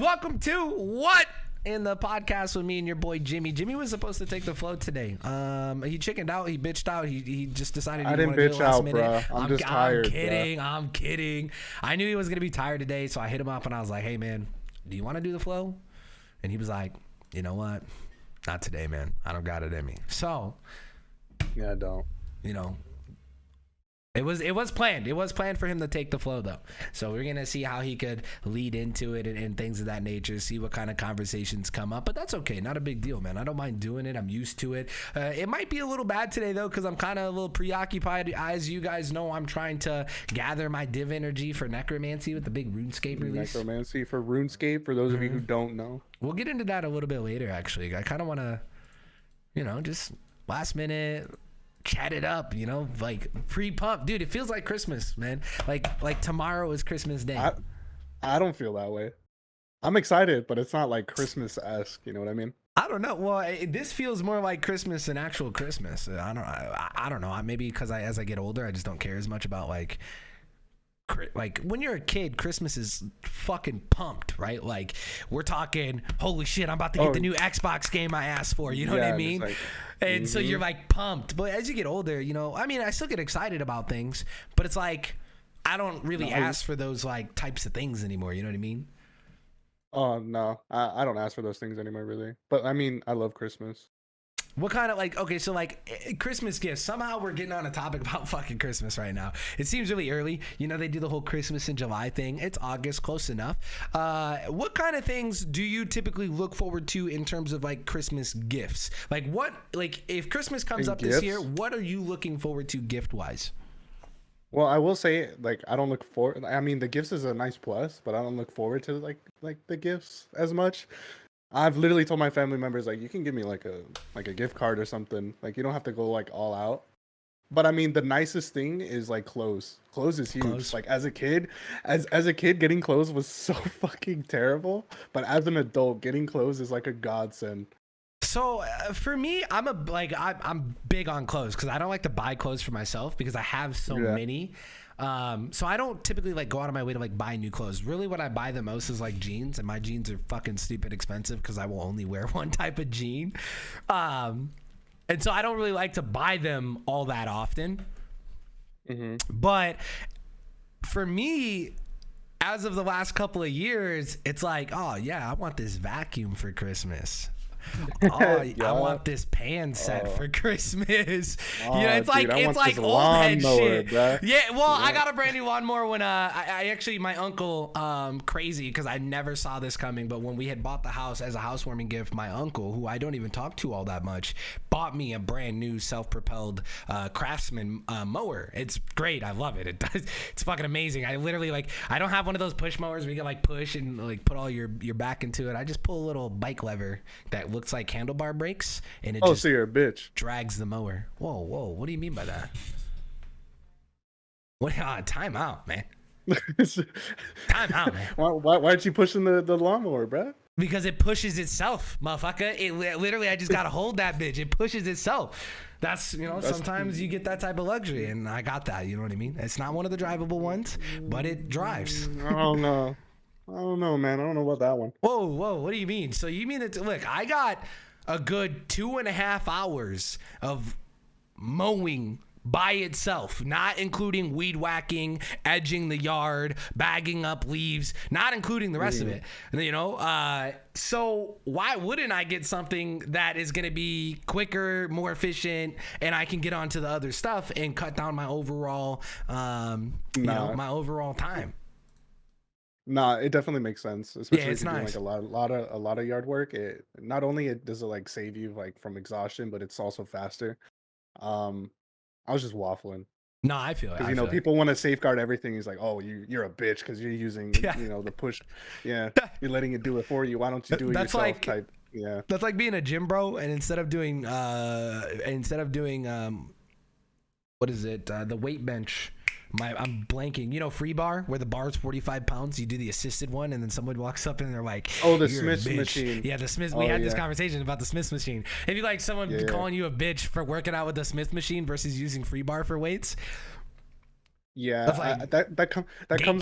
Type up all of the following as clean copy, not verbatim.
Welcome to What in the Podcast with me and your boy Jimmy. Jimmy was supposed to take the flow today. He chickened out. He bitched out. He just decided he didn't bitch out, bro. I'm just tired. I'm kidding. I knew he was gonna be tired today, so I hit him up and I was like, "Hey, man, do you want to do the flow?" And he was like, "You know what? Not today, man. I don't got it in me." So, yeah, I don't. You know. It was planned. It was planned for him to take the flow, though. So we're going to see how he could lead into it and things of that nature, see what kind of conversations come up. But that's okay. Not a big deal, man. I don't mind doing it. I'm used to it. It might be a little bad today, though, because I'm kind of a little preoccupied. As you guys know, I'm trying to gather my div energy for Necromancy with the big RuneScape release. Necromancy for RuneScape, for those of you who don't know. We'll get into that a little bit later, actually. I kind of want to, just last minute chat it up, like pre-pump. Dude, it feels like Christmas, man. Like tomorrow is Christmas Day. I don't feel that way. I'm excited, but it's not like Christmas-esque, you know what I mean? I don't know. Well, this feels more like Christmas than actual Christmas. I don't know. Maybe because as I get older, I just don't care as much about like when you're a kid, Christmas is fucking pumped, right? Like we're talking, holy shit, I'm about to get the new Xbox game I asked for. You know what I mean? And so you're like pumped. But as you get older, I still get excited about things, but it's like I don't really ask for those like types of things anymore. You know what I mean? Oh no, I don't ask for those things anymore, really. But I mean, I love Christmas. What kind of Christmas gifts? Somehow we're getting on a topic about fucking Christmas right now. It seems really early. They do the whole Christmas in July thing. It's August, close enough. What kind of things do you typically look forward to in terms of like Christmas gifts? If Christmas comes up this year, what are you looking forward to gift wise? Well, I will say, I don't look forward. I mean, the gifts is a nice plus, but I don't look forward to like the gifts as much. I've literally told my family members, you can give me like a gift card or something. Like, you don't have to go all out. But I mean, the nicest thing is clothes. Clothes is huge. Clothes. Like as a kid, getting clothes was so fucking terrible. But as an adult, getting clothes is like a godsend. So for me, I'm big on clothes because I don't like to buy clothes for myself because I have so many. So I don't typically go out of my way to buy new clothes. Really what I buy the most is jeans, and my jeans are fucking stupid expensive because I will only wear one type of jean. And so I don't really like to buy them all that often. Mm-hmm. But for me, as of the last couple of years, it's oh yeah, I want this vacuum for Christmas. I want this pan set for Christmas. It's like old head shit. Bruh. Yeah, well, I got a brand new lawnmower when I actually, my uncle, crazy because I never saw this coming, but when we had bought the house as a housewarming gift, my uncle, who I don't even talk to all that much, bought me a brand new self-propelled Craftsman mower. It's great. I love it. It's fucking amazing. I literally I don't have one of those push mowers where you can push and put all your back into it. I just pull a little bike lever that looks like handlebar brakes, and it just so you're a bitch. Drags the mower. Whoa, what do you mean by that? What? Time out, man. Time out, man. Why aren't you pushing the lawnmower, bro? Because it pushes itself, motherfucker. It literally, I just gotta hold that bitch. It pushes itself. That's sometimes you get that type of luxury, and I got that. You know what I mean? It's not one of the drivable ones, but it drives. I don't know, man. I don't know about that one. Whoa. What do you mean? So you mean that? Look, I got a good 2.5 hours of mowing by itself, not including weed whacking, edging the yard, bagging up leaves, not including the rest of it. So why wouldn't I get something that is going to be quicker, more efficient, and I can get onto the other stuff and cut down my overall, my overall time? Nah, it definitely makes sense, especially if you're nice. doing a lot of yard work. It not only does it save you from exhaustion, but it's also faster. I was just waffling. No, I feel it. People want to safeguard everything. He's like, oh, you're a bitch because you're using the push. Yeah, you're letting it do it for you. Why don't you do it yourself? Type. Yeah, that's like being a gym bro, and instead of doing what is it? The weight bench. I'm blanking. Free bar where the bar's 45 pounds. You do the assisted one, and then someone walks up and they're like, "Oh, the Smith machine." Yeah, the Smith. We had this conversation about the Smith machine. If you like someone calling you a bitch for working out with the Smith machine versus using free bar for weights. Yeah, that comes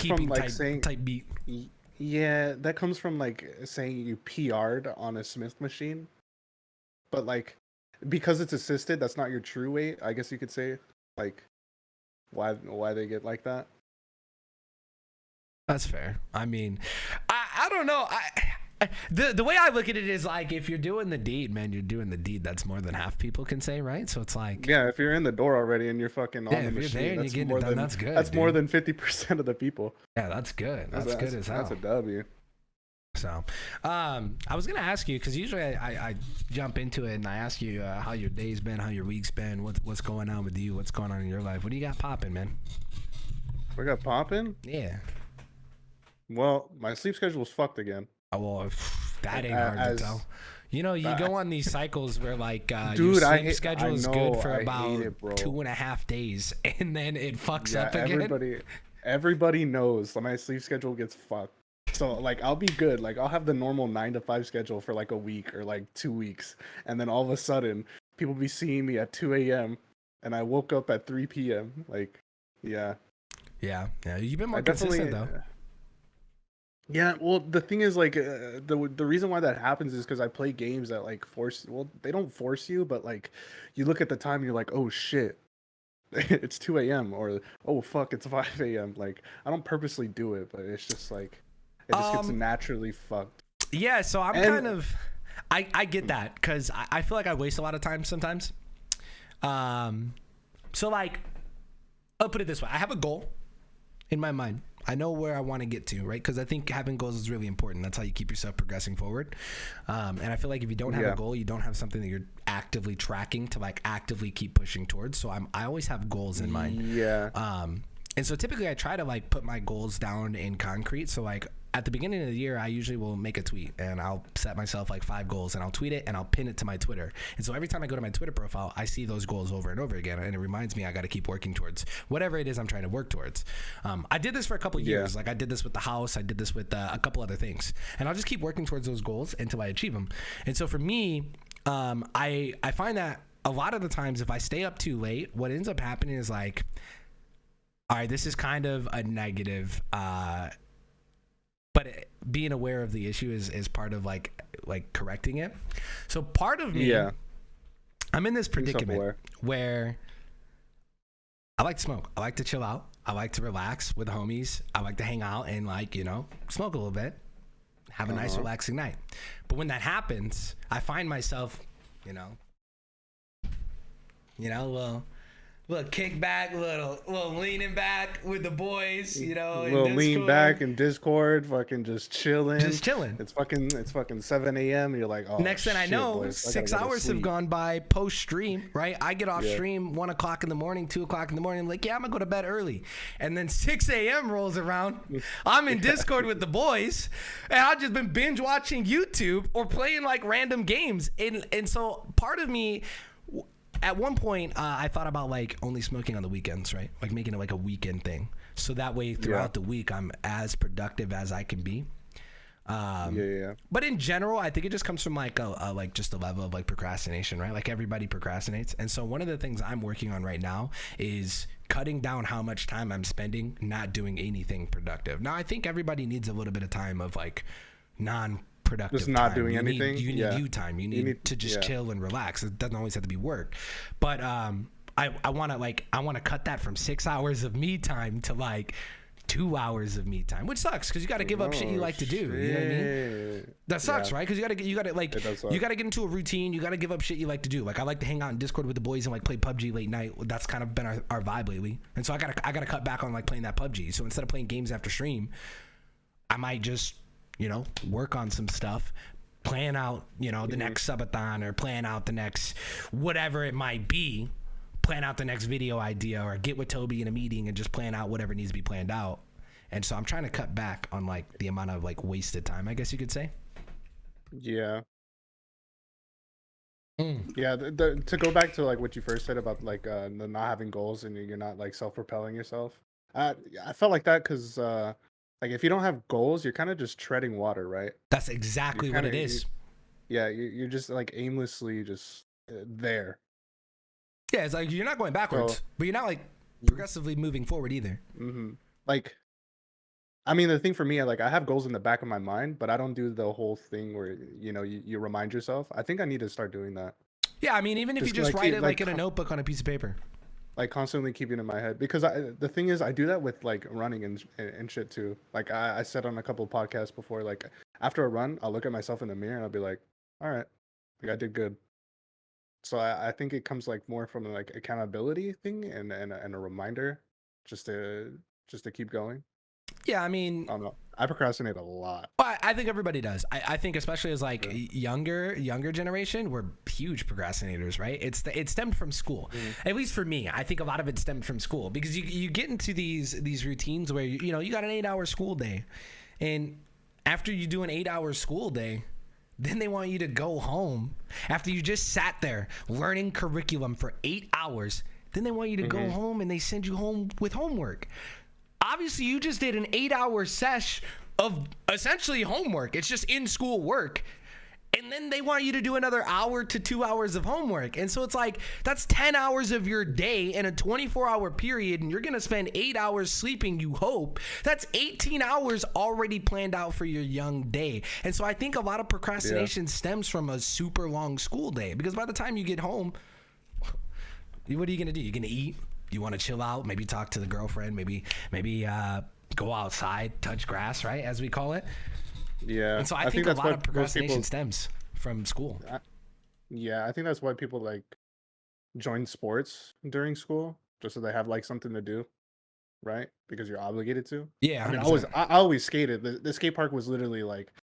from type, saying type beat. Yeah, that comes from like saying you PR'd on a Smith machine, but like because it's assisted, that's not your true weight. I guess you could say like why they get like that. That's fair. I mean, I don't know. The way I look at it is like if you're doing the deed, man, you're doing the deed. That's more than half people can say, right? So it's like, Yeah, if you're in the door already and you're fucking on the if you're machine, there and you're that's getting more it done, than that's good. that's more than 50% of the people. Yeah, that's good. That's good as hell. That's a W. So, I was gonna ask you because usually I jump into it and I ask you how your day's been, how your week's been, what's going on with you, what's going on in your life. What do you got popping, man? We got popping? Yeah. Well, my sleep schedule's fucked again. Oh, well, that ain't hard to tell. You know, you go on these cycles where like dude, your sleep schedule is good for about it, 2.5 days, and then it fucks up again. Everybody knows my sleep schedule gets fucked. So like I'll be good. Like I'll have the normal 9 to 5 schedule for like a week or like 2 weeks, and then all of a sudden people be seeing me at 2 a.m. and I woke up at 3 p.m. Like, yeah. Yeah. You've been more consistent though. Yeah, well, the thing is, like, the reason why that happens is because I play games that like force. Well, they don't force you, but like, you look at the time and you're like, oh shit, it's 2 a.m. or oh fuck, it's 5 a.m. Like, I don't purposely do it, but it's just like, it just gets naturally fucked. Yeah, so I get that because I feel like I waste a lot of time sometimes. So like, I'll put it this way: I have a goal in my mind. I know where I want to get to, right? Because I think having goals is really important. That's how you keep yourself progressing forward. And I feel like if you don't have a goal, you don't have something that you're actively tracking to like actively keep pushing towards. So I always have goals in mind. Yeah. And so typically I try to like put my goals down in concrete. So like at the beginning of the year, I usually will make a tweet and I'll set myself like 5 goals and I'll tweet it and I'll pin it to my Twitter. And so every time I go to my Twitter profile, I see those goals over and over again. And it reminds me I got to keep working towards whatever it is I'm trying to work towards. I did this for a couple of years. Like I did this with the house. I did this with a couple other things. And I'll just keep working towards those goals until I achieve them. And so for me, I find that a lot of the times if I stay up too late, what ends up happening is like, all right, this is kind of a negative, but being aware of the issue is part of like correcting it. So part of me, I'm in this predicament where I like to smoke. I like to chill out. I like to relax with the homies. I like to hang out and like, you know, smoke a little bit, have a nice relaxing night. But when that happens, I find myself, you know, little kickback, little leaning back with the boys, you know. Little lean back in Discord, fucking just chilling. Just chilling. It's fucking 7 a.m. You're like, oh. Next thing I know, boys, 6 hours have gone by post stream, right? I get off stream 1 o'clock in the morning, 2 o'clock in the morning. I'm like, yeah, I'm gonna go to bed early. And then 6 a.m. rolls around. I'm in Discord with the boys, and I've just been binge watching YouTube or playing like random games. And so part of me, at one point, I thought about like only smoking on the weekends, right? Like making it like a weekend thing. So that way throughout the week, I'm as productive as I can be. But in general, I think it just comes from like just a level of like procrastination, right? Like everybody procrastinates. And so one of the things I'm working on right now is cutting down how much time I'm spending not doing anything productive. Now, I think everybody needs a little bit of time of like non-productive just not time. doing anything. You need you time. You need to just chill and relax. It doesn't always have to be work. But I want to cut that from 6 hours of me time to like 2 hours of me time, which sucks because you got to give up shit you like to do. You know what I mean? That sucks, right? Because you got to like you got to get into a routine. You got to give up shit you like to do. Like I like to hang out in Discord with the boys and like play PUBG late night. That's kind of been our vibe lately. And so I gotta cut back on like playing that PUBG. So instead of playing games after stream, I might just, you know, work on some stuff, plan out, you know, the next subathon or plan out the next whatever it might be, plan out the next video idea or get with Toby in a meeting and just plan out whatever needs to be planned out. And so I'm trying to cut back on like the amount of like wasted time, I guess you could say. Yeah. Yeah, to go back to like what you first said about like the not having goals and you're not like self-propelling yourself. I felt like that because like if you don't have goals, you're kind of just treading water, right? That's exactly what it is. You're just like aimlessly just there. Yeah, it's like you're not going backwards, but you're not like progressively moving forward either. Like I mean, the thing for me, like I have goals in the back of my mind, but I don't do the whole thing where you remind yourself. I think I need to start doing that. Yeah, I mean, even if you just Like write it like in a notebook on a piece of paper. like constantly keeping it in my head because the thing is I do that with like running and shit too. Like I said on a couple of podcasts before, like after a run, I'll look at myself in the mirror and I'll be like, all right, like I did good. So I think it comes like more from like accountability thing and a reminder just to keep going. Yeah, I mean, I don't know. I procrastinate a lot. well, I think everybody does. I think especially as like Yeah. younger generation, we're huge procrastinators, right? It stemmed from school. At least for me, I think a lot of it stemmed from school because you get into these routines where you got an 8-hour school day, and after you do an 8-hour school day, then they want you to go home after you just sat there learning curriculum for 8 hours. Then they want you to go home and they send you home with homework. Obviously, you just did an 8-hour sesh of essentially homework. It's just in school work. And then they want you to do another hour to 2 hours of homework. And so it's like, that's 10 hours of your day in a 24-hour period, and you're going to spend 8 hours sleeping, you hope. That's 18 hours already planned out for your young day. And so I think a lot of procrastination stems from a super long school day, because by the time you get home, what are you going to do? You're going to eat? You want to chill out, maybe talk to the girlfriend, maybe go outside, touch grass, right, as we call it. Yeah. And so I think a lot of procrastination stems from school. Yeah, I think that's why people like join sports during school, just so they have like something to do, right? Because you're obligated to. Yeah, I mean, 100%. I always skated. The skate park was literally like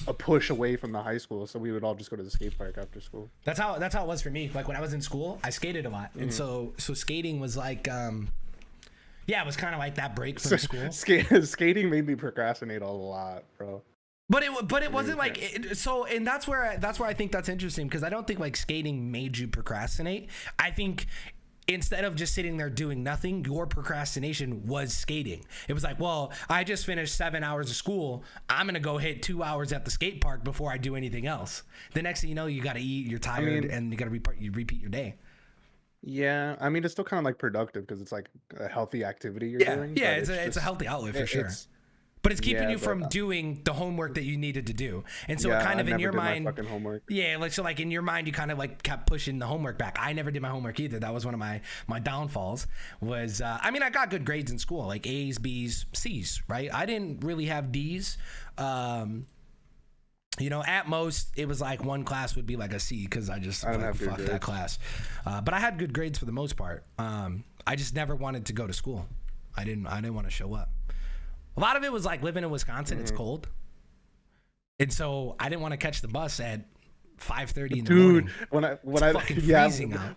a push away from the high school, so we would all just go to the skate park after school. That's how it was for me. Like when I was in school, I skated a lot, and so skating was like, it was kind of like that break from school. Skating made me procrastinate a lot, bro. But it wasn't like and that's where I think that's interesting, because I don't think like skating made you procrastinate. I think instead of just sitting there doing nothing, your procrastination was skating. It was like, well, I just finished 7 hours of school. I'm gonna go hit 2 hours at the skate park before I do anything else. The next thing you know, you gotta eat. You're tired, and you gotta repeat your day. Yeah, I mean, it's still kind of like productive because it's like a healthy activity you're doing. Yeah, it's a healthy outlet for sure. But it's keeping you from doing the homework that you needed to do. And so it kind of in your mind, my fucking homework. Yeah, like so like in your mind you kind of like kept pushing the homework back. I never did my homework either. That was one of my downfalls. Was I mean, I got good grades in school, like A's, B's, C's, right? I didn't really have D's. At most it was like one class would be like a C because I just fuck that class. But I had good grades for the most part. I just never wanted to go to school. I didn't want to show up. A lot of it was like living in Wisconsin. It's cold, and so I didn't want to catch the bus at 5:30 in the morning. When I fucking freezing out.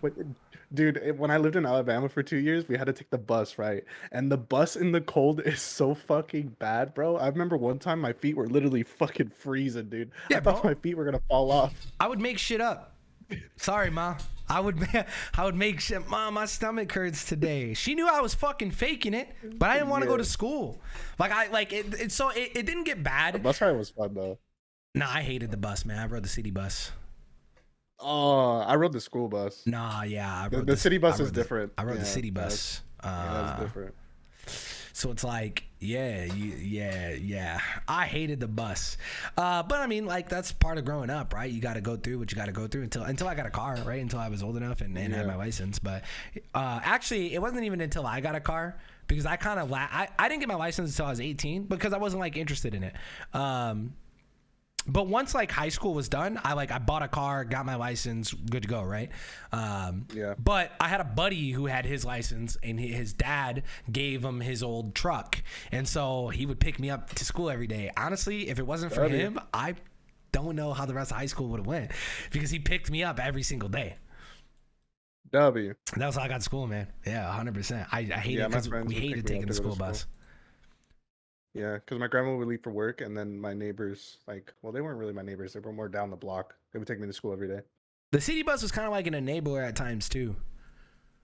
Dude, when I lived in Alabama for 2 years, we had to take the bus, right? And the bus in the cold is so fucking bad, bro. I remember one time my feet were literally fucking freezing, dude. Yeah, I thought my feet were gonna fall off. I would make shit up. Sorry, Ma. I would make shit. Mom, my stomach hurts today. She knew I was fucking faking it, but I didn't want to go to school. It didn't get bad. The bus ride was fun though. Nah, I hated the bus, man. I rode the city bus. Oh, I rode the school bus. Nah, yeah. The city bus is different. I rode the city bus. That's different. So it's like, yeah. I hated the bus. But I mean, like, that's part of growing up, right? You got to go through what you got to go through until I got a car, right? Until I was old enough and had my license. But actually, it wasn't even until I got a car, because I kind of I didn't get my license until I was 18 because I wasn't like interested in it. But once like high school was done, I bought a car, got my license, good to go, right? But I had a buddy who had his license, and his dad gave him his old truck, and so he would pick me up to school every day. Honestly, if it wasn't for him, I don't know how the rest of high school would have went, because he picked me up every single day. W. That was how I got to school, man. Yeah, 100%. I hated it because we hated taking the school bus. Yeah, because my grandma would leave for work, and then my neighbors, they weren't really my neighbors. They were more down the block. They would take me to school every day. The city bus was kind of like an enabler at times, too.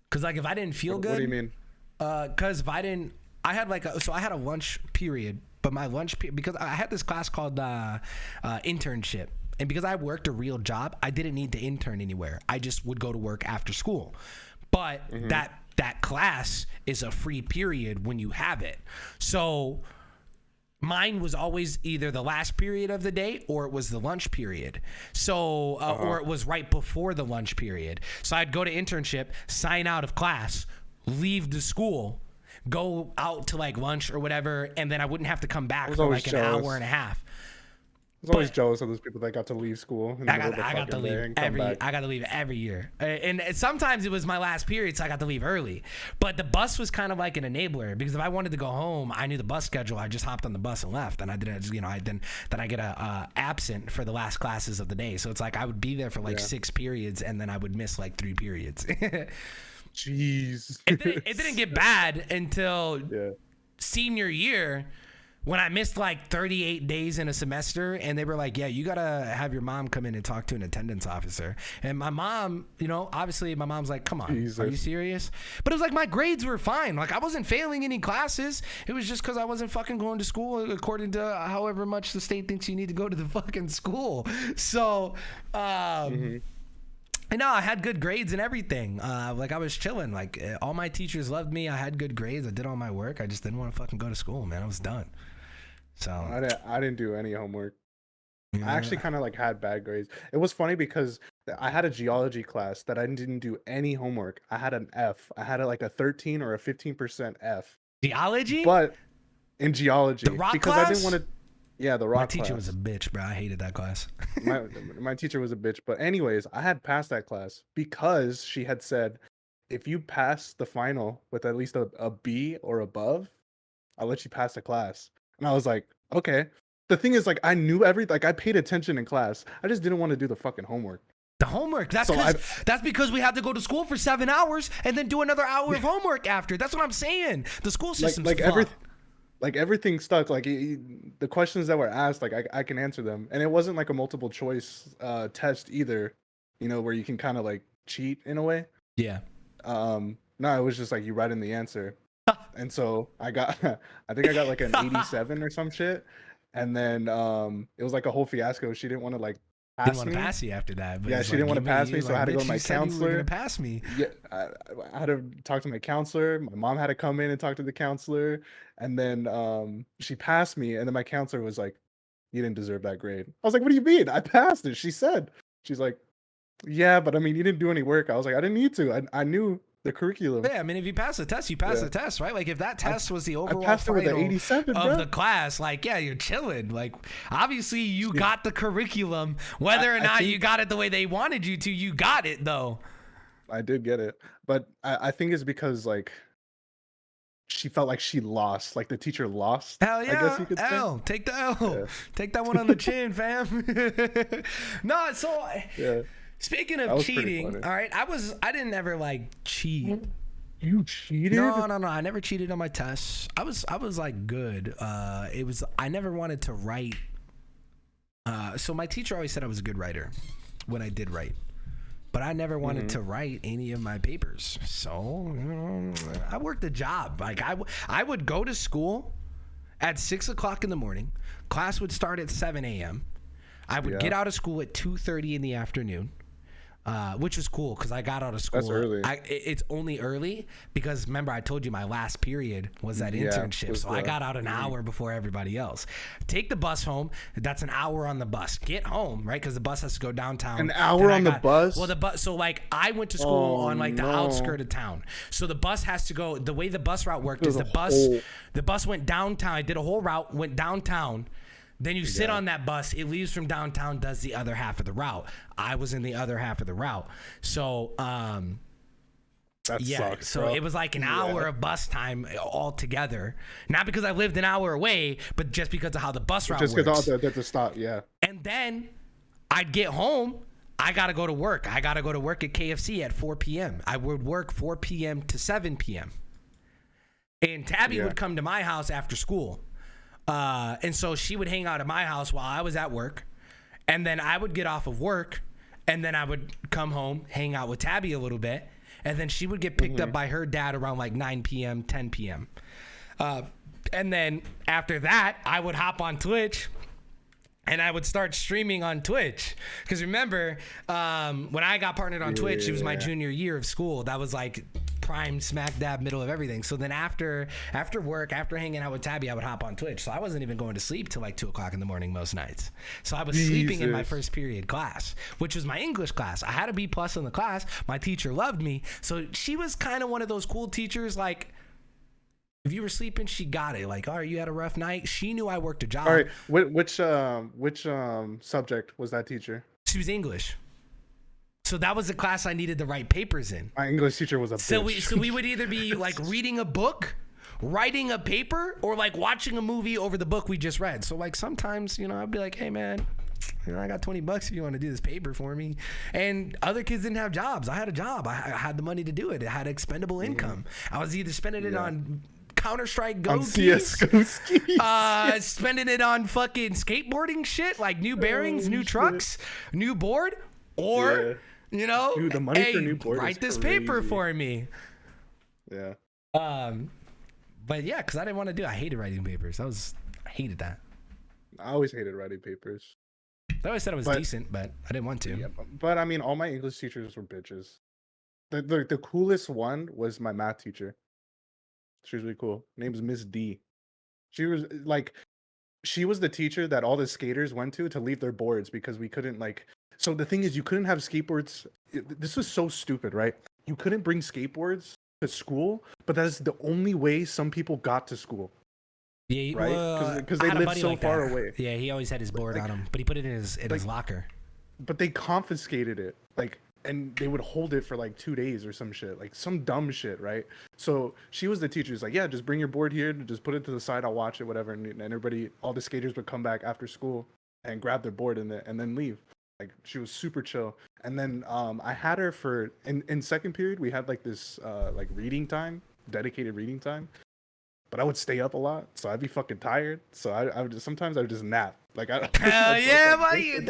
Because, like, if I didn't feel good... What do you mean? Because if I didn't... I had, I had a lunch period, but my lunch period... Because I had this class called internship. And because I worked a real job, I didn't need to intern anywhere. I just would go to work after school. But that class is a free period when you have it. So... Mine was always either the last period of the day or it was the lunch period. So, or it was right before the lunch period. So I'd go to internship, sign out of class, leave the school, go out to like lunch or whatever, and then I wouldn't have to come back for like an hour and a half. I was always jealous of those people that got to leave school. I got to leave every year. And sometimes it was my last period, so I got to leave early. But the bus was kind of like an enabler because if I wanted to go home, I knew the bus schedule. I just hopped on the bus and left. And I didn't, then I get a absent for the last classes of the day. So it's like I would be there for like 6 periods and then I would miss like 3 periods. Jeez. It didn't get bad until senior year, when I missed like 38 days in a semester, and they were like, yeah, you got to have your mom come in and talk to an attendance officer. And my mom, obviously my mom's like, come on, are you serious? But it was like my grades were fine. Like I wasn't failing any classes. It was just because I wasn't fucking going to school according to however much the state thinks you need to go to the fucking school. So, I had good grades and everything. Like I was chilling. Like all my teachers loved me. I had good grades. I did all my work. I just didn't want to fucking go to school, man. I was done. So I didn't do any homework. I actually kind of like had bad grades. It was funny because I had a geology class that I didn't do any homework. I had an F. I had like a 13 or a 15% F. Geology? But in geology, the rock because class? I didn't want to. Yeah, the rock. My teacher class was a bitch, bro. I hated that class. my teacher was a bitch. But anyways, I had passed that class because she had said, if you pass the final with at least a B or above, I'll let you pass the class. And I was like, okay. The thing is, like, I knew everything. Like, I paid attention in class. I just didn't want to do the fucking homework. The homework. That's because we had to go to school for 7 hours and then do another hour of homework after. That's what I'm saying. The school system's everything stuck. Like the questions that were asked, like I can answer them. And it wasn't like a multiple choice test either, where you can kind of like cheat in a way. Yeah. No, it was just like you write in the answer. And so I think I got like an 87 or some shit. And then it was like a whole fiasco. She didn't want to like didn't want to pass you after that. But she didn't want to pass me, so I had to go to my counselor. You were gonna pass me. Yeah, I had to talk to my counselor. My mom had to come in and talk to the counselor, and then she passed me. And then my counselor was like, "You didn't deserve that grade." I was like, "What do you mean? I passed it." She's like, "Yeah, but I mean, you didn't do any work." I was like, "I didn't need to. I knew the curriculum." Yeah, I mean, if you pass the test, you pass the test, right? Like if that test was the overall final 87, of the class, like yeah, you're chilling. Like obviously you got the curriculum, whether or not you got it the way they wanted you to. You got it though. I did get it, but I think it's because like she felt like she lost, like the teacher lost. Hell yeah, I guess you could L. Take the L. Take that one on the chin, fam. No, so. Yeah. Speaking of cheating, all right, I didn't ever like cheat. You cheated? No, I never cheated on my tests. I was like good. I never wanted to write. So my teacher always said I was a good writer when I did write, but I never wanted to write any of my papers. So I worked a job. Like I would go to school at 6 o'clock in the morning. Class would start at 7 a.m. I would get out of school at 2:30 in the afternoon. Which was cool because I got out of school. That's early. It's only early because remember I told you my last period was that internship, so I got out an hour before everybody else. Take the bus home. That's an hour on the bus. Get home, right? Because the bus has to go downtown. An hour on the bus? Well, the bus. So like I went to school on like the outskirt of town. So the bus has to go. The way the bus route worked is the bus went downtown. I did a whole route, went downtown. Then you sit on that bus. It leaves from downtown, does the other half of the route. I was in the other half of the route. So, that sucks, so bro. it was like an hour of bus time altogether. Not because I lived an hour away, but just because of how the bus route works. Just because all the stop, yeah. And then I'd get home. I got to go to work. I got to go to work at KFC at 4 p.m. I would work 4 p.m. to 7 p.m. And Tabby would come to my house after school. And so she would hang out at my house while I was at work. And then I would get off of work. And then I would come home, hang out with Tabby a little bit. And then she would get picked up by her dad around like 9 p.m., 10 p.m. And then after that, I would hop on Twitch. And I would start streaming on Twitch. Because remember, when I got partnered on Twitch, it was my junior year of school. That was like prime smack dab middle of everything. So then after work, after hanging out with Tabby, I would hop on Twitch. So I wasn't even going to sleep till like 2:00 in the morning most nights. So I was sleeping in my first period class, which was my English class. I had a B+ in the class. My teacher loved me. So she was kind of one of those cool teachers, like, if you were sleeping, she got it. Like, oh, you had a rough night. She knew I worked a job. All right, which subject was that teacher? She was English. So that was the class I needed to write papers in. My English teacher was a bitch. So we would either be like reading a book, writing a paper, or like watching a movie over the book we just read. So like sometimes, you know, I'd be like, hey man, you know, I got $20 if you want to do this paper for me. And other kids didn't have jobs. I had a job. I had the money to do it. I had expendable income. I was either spending it on Counter-Strike Go keys, spending it on fucking skateboarding shit, like new bearings, new trucks, new board, or you know, dude, the money hey, for new board write this crazy. paper for me. Yeah. But yeah, because I didn't want to do it. I hated writing papers. I hated that. I always hated writing papers. I always said it was decent, but I didn't want to. Yeah, but I mean, all my English teachers were bitches. The coolest one was my math teacher. She was really cool. Her name's Miss D. She was the teacher that all the skaters went to leave their boards because we couldn't like. So the thing is, you couldn't have skateboards. This was so stupid, right? You couldn't bring skateboards to school, but that is the only way some people got to school. Yeah, right? Because they lived so far away. Yeah, he always had his board on him, but he put it in his locker. But they confiscated it, and they would hold it for like 2 days or some shit, like some dumb shit, right? So she was the teacher. She's like, yeah, just bring your board here, just put it to the side, I'll watch it, whatever. And everybody, all the skaters would come back after school and grab their board and then leave. Like, she was super chill. And then I had her for in second period, we had like this like reading time, dedicated reading time. But I would stay up a lot, so I'd be fucking tired. So I would sometimes I would just nap. Like, hell yeah, buddy.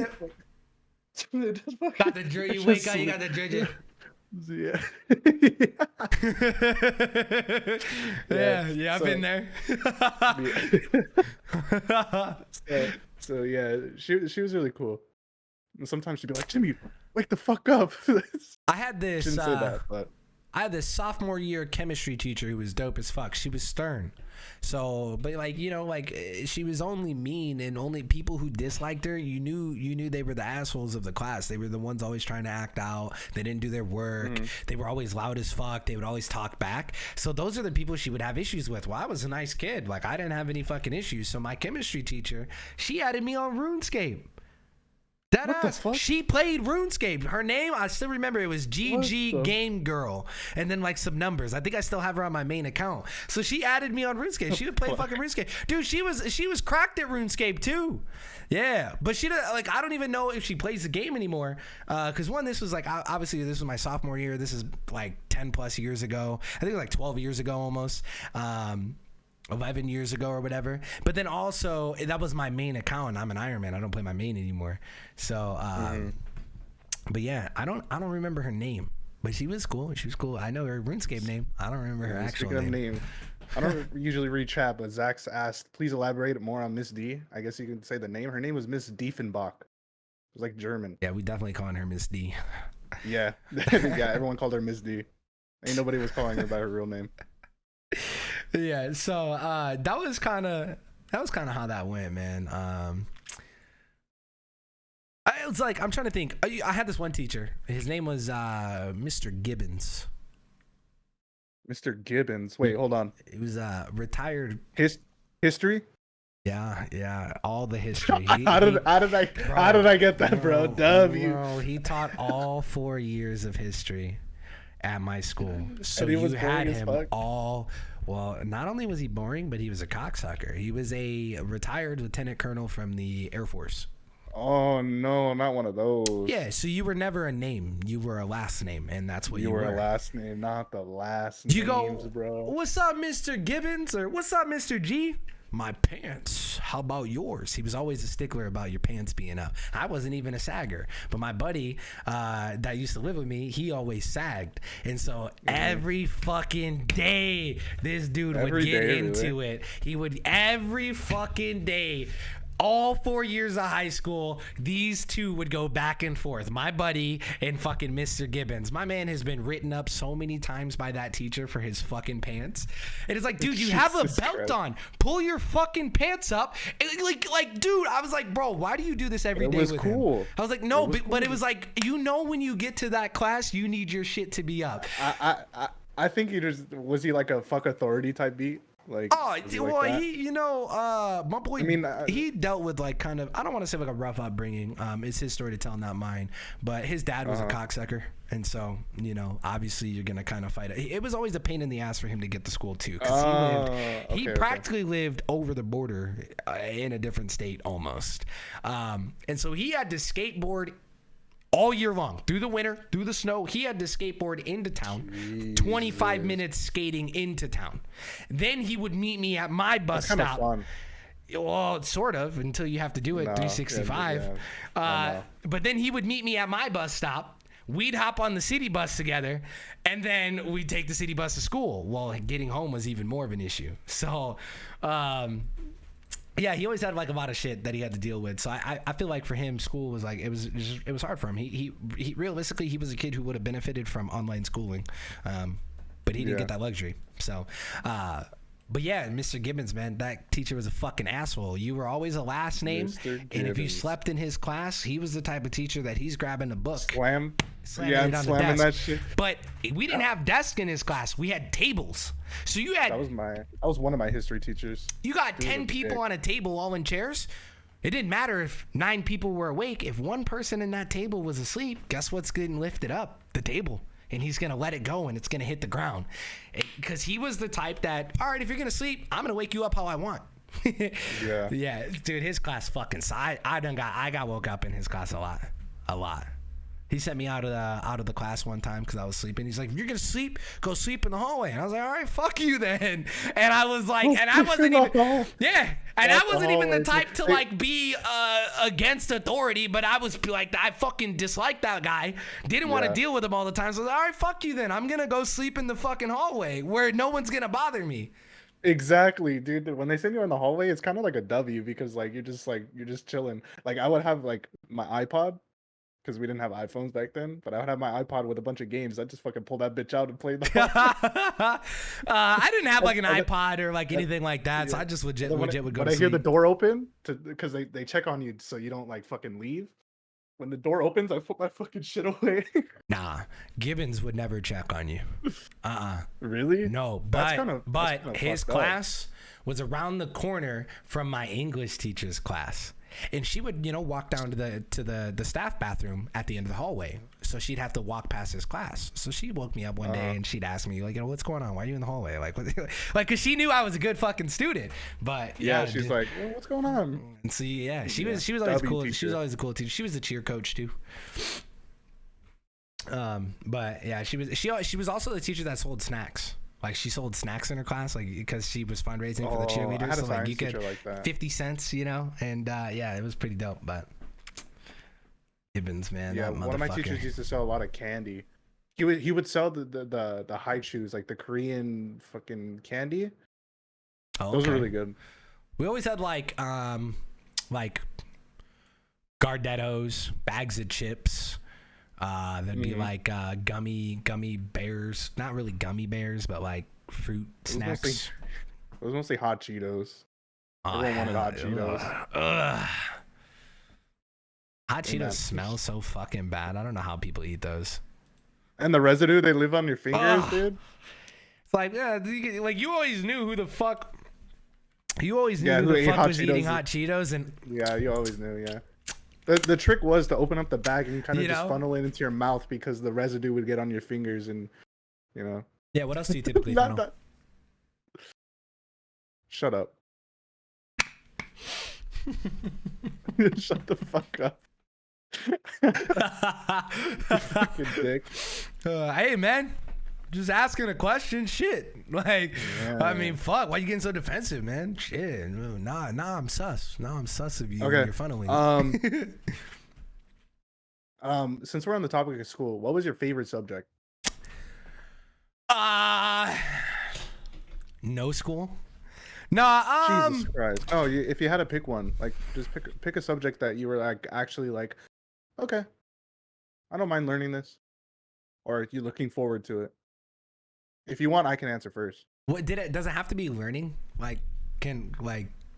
Got the drink. You wake up, you got the drink. Yeah. yeah, I've been there. So yeah, she was really cool. And sometimes she'd be like, Jimmy, wake the fuck up. I had this. Shouldn't say that, but. I had this sophomore year chemistry teacher who was dope as fuck. She was stern. So, but like, you know, like she was only mean, and only people who disliked her, you knew they were the assholes of the class. They were the ones always trying to act out. They didn't do their work. They were always loud as fuck. They would always talk back. So those are the people she would have issues with. Well, I was a nice kid. Like, I didn't have any fucking issues. So my chemistry teacher, she added me on RuneScape. What the fuck? She played RuneScape. Her name, I still remember, it was GG Game Girl, and then like some numbers. I think I still have her on my main account. So she added me on RuneScape. She would play fucking RuneScape, dude. She was cracked at RuneScape too. Yeah, but she like, I don't even know if she plays the game anymore. Because one, this was like, obviously this was my sophomore year. This is like 10+ years ago. I think like 12 years ago almost. 11 years ago or whatever. But then also, that was my main account. I'm an Iron Man. I don't play my main anymore. So but yeah, I don't remember her name, but she was cool. I know her RuneScape name. I don't remember her actual name. I don't usually read chat, but Zach's asked, please elaborate more on Miss D. I guess you can say the name. Her name was Miss Diefenbach. It was like German. Yeah, we definitely calling her Miss D. Yeah. Yeah, everyone called her Miss D. Ain't nobody was calling her by her real name. Yeah, so that was kind of how that went, man. It was like, I'm trying to think. I had this one teacher. His name was Mr. Gibbons. Mr. Gibbons. Wait, hold on. He was retired. History? Yeah, all the history. How did I get that, bro? W. Bro, he taught all 4 years of history at my school. So you had him all. Well, not only was he boring, but he was a cocksucker. He was a retired lieutenant colonel from the Air Force. Oh no, not one of those. Yeah, so you were never a name. You were a last name, and that's what you were. You were a last name, not the last names, you go, bro. What's up, Mr. Gibbons? Or what's up, Mr. G? My pants. How about yours? He was always a stickler about your pants being up. I wasn't even a sagger, but my buddy that used to live with me, he always sagged. And so every fucking day, this dude would get into it. He would every fucking day. all 4 years of high school, these two would go back and forth. My buddy and fucking Mr. Gibbons. My man has been written up so many times by that teacher for his fucking pants. And it's like, dude, you have a belt on. Pull your fucking pants up. Like, dude, I was like, bro, why do you do this every day with cool. him? I was like, no, but it was like, when you get to that class, you need your shit to be up. I think was he like a fuck authority type beat? Like, well, my boy, he dealt with like kind of, I don't want to say like a rough upbringing. It's his story to tell, not mine. But his dad was a cocksucker, and so obviously you're gonna kind of fight it. It was always a pain in the ass for him to get to school too, because he practically lived over the border in a different state almost, and so he had to skateboard all year long, through the winter, through the snow. He had to skateboard into town, Jesus. 25 minutes skating into town. Then he would meet me at my bus stop. That's kind of fun. Well, sort of, until you have to do it 365. Yeah. But then he would meet me at my bus stop. We'd hop on the city bus together, and then we'd take the city bus to school. Well, getting home was even more of an issue. So, yeah, he always had like a lot of shit that he had to deal with. So I feel like for him, school was like, it was hard for him. He realistically, he was a kid who would have benefited from online schooling, but he didn't get that luxury. So, but yeah, Mr. Gibbons, man, that teacher was a fucking asshole. You were always a last name, and if you slept in his class, he was the type of teacher that he's grabbing a book, slamming that shit. But we didn't have desks in his class. We had tables. So you had that was one of my history teachers. You got 10 people on a table all in chairs. It didn't matter if 9 people were awake. If one person in that table was asleep, guess what's getting lifted up? The table. And he's going to let it go, and it's going to hit the ground. Because he was the type that, all right, if you're going to sleep, I'm going to wake you up how I want. Yeah, dude, his class fucking I got woke up in his class a lot. He sent me out of the class one time because I was sleeping. He's like, if you're gonna sleep, go sleep in the hallway. And I was like, all right, fuck you then. And I was like, and I wasn't even I wasn't even the type to like be against authority, but I was like, I fucking disliked that guy. Didn't want to deal with him all the time. So I was like, all right, fuck you then. I'm gonna go sleep in the fucking hallway where no one's gonna bother me. Exactly, dude. When they send you in the hallway, it's kind of like a W because like you're just chilling. Like I would have like my iPod, because we didn't have iPhones back then, but I would have my iPod with a bunch of games. I'd just fucking pull that bitch out and play the I didn't have like an iPod or like anything like that, so I just legit would go to sleep. When I hear the door open, because they check on you so you don't like fucking leave. When the door opens, I put my fucking shit away. Nah, Gibbons would never check on you. Really? No, but his class was around the corner from my English teacher's class. And she would, walk down to the staff bathroom at the end of the hallway. So she'd have to walk past his class. So she woke me up one day and she'd ask me, like, what's going on? Why are you in the hallway? Like, because she knew I was a good fucking student. But she's like, well, what's going on? And so she was always cool. Teacher. She was always a cool teacher. She was a cheer coach too. But yeah, she was also the teacher that sold snacks. Like she sold snacks in her class, like because she was fundraising for the cheerleaders. So like you could like 50 cents, and it was pretty dope. But Gibbons, man, one of my teachers used to sell a lot of candy. He would sell the high chews, like the Korean fucking candy. Those are really good. We always had like Gardettos, bags of chips. There'd be like gummy bears, not really gummy bears, but like fruit snacks. It was mostly hot Cheetos. Everyone wanted hot Cheetos. Hot Cheetos smell so fucking bad. I don't know how people eat those. And the residue, they live on your fingers, dude. It's like, like you always knew who the fuck. You always knew who the fuck was eating hot Cheetos, and you always knew, The trick was to open up the bag and kind of just funnel it into your mouth because the residue would get on your fingers and, Yeah, what else do you typically funnel? Shut up. Shut the fuck up. You fucking dick. Hey, man. Just asking a question, shit. Like, I mean, fuck. Why you getting so defensive, man? Shit. Nah, I'm sus. I'm sus of you. Okay. You're funneling. Since we're on the topic of school, what was your favorite subject? No school. No, Jesus Christ. No, if you had to pick one, like just pick a subject that you were like actually like, okay, I don't mind learning this, or you looking forward to it. If you want, I can answer first. what did it? Does it have to be learning? Can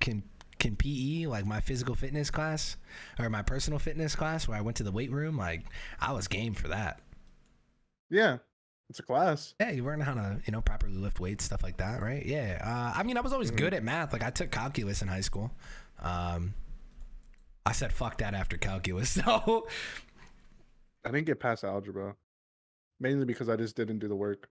can can PE, like my physical fitness class or my personal fitness class where I went to the weight room, like I was game for that. Yeah, it's a class. Yeah, you learn how to, properly lift weights, stuff like that, right? Yeah. I mean, I was always good at math. Like I took calculus in high school. I said fuck that after calculus. So I didn't get past algebra, mainly because I just didn't do the work.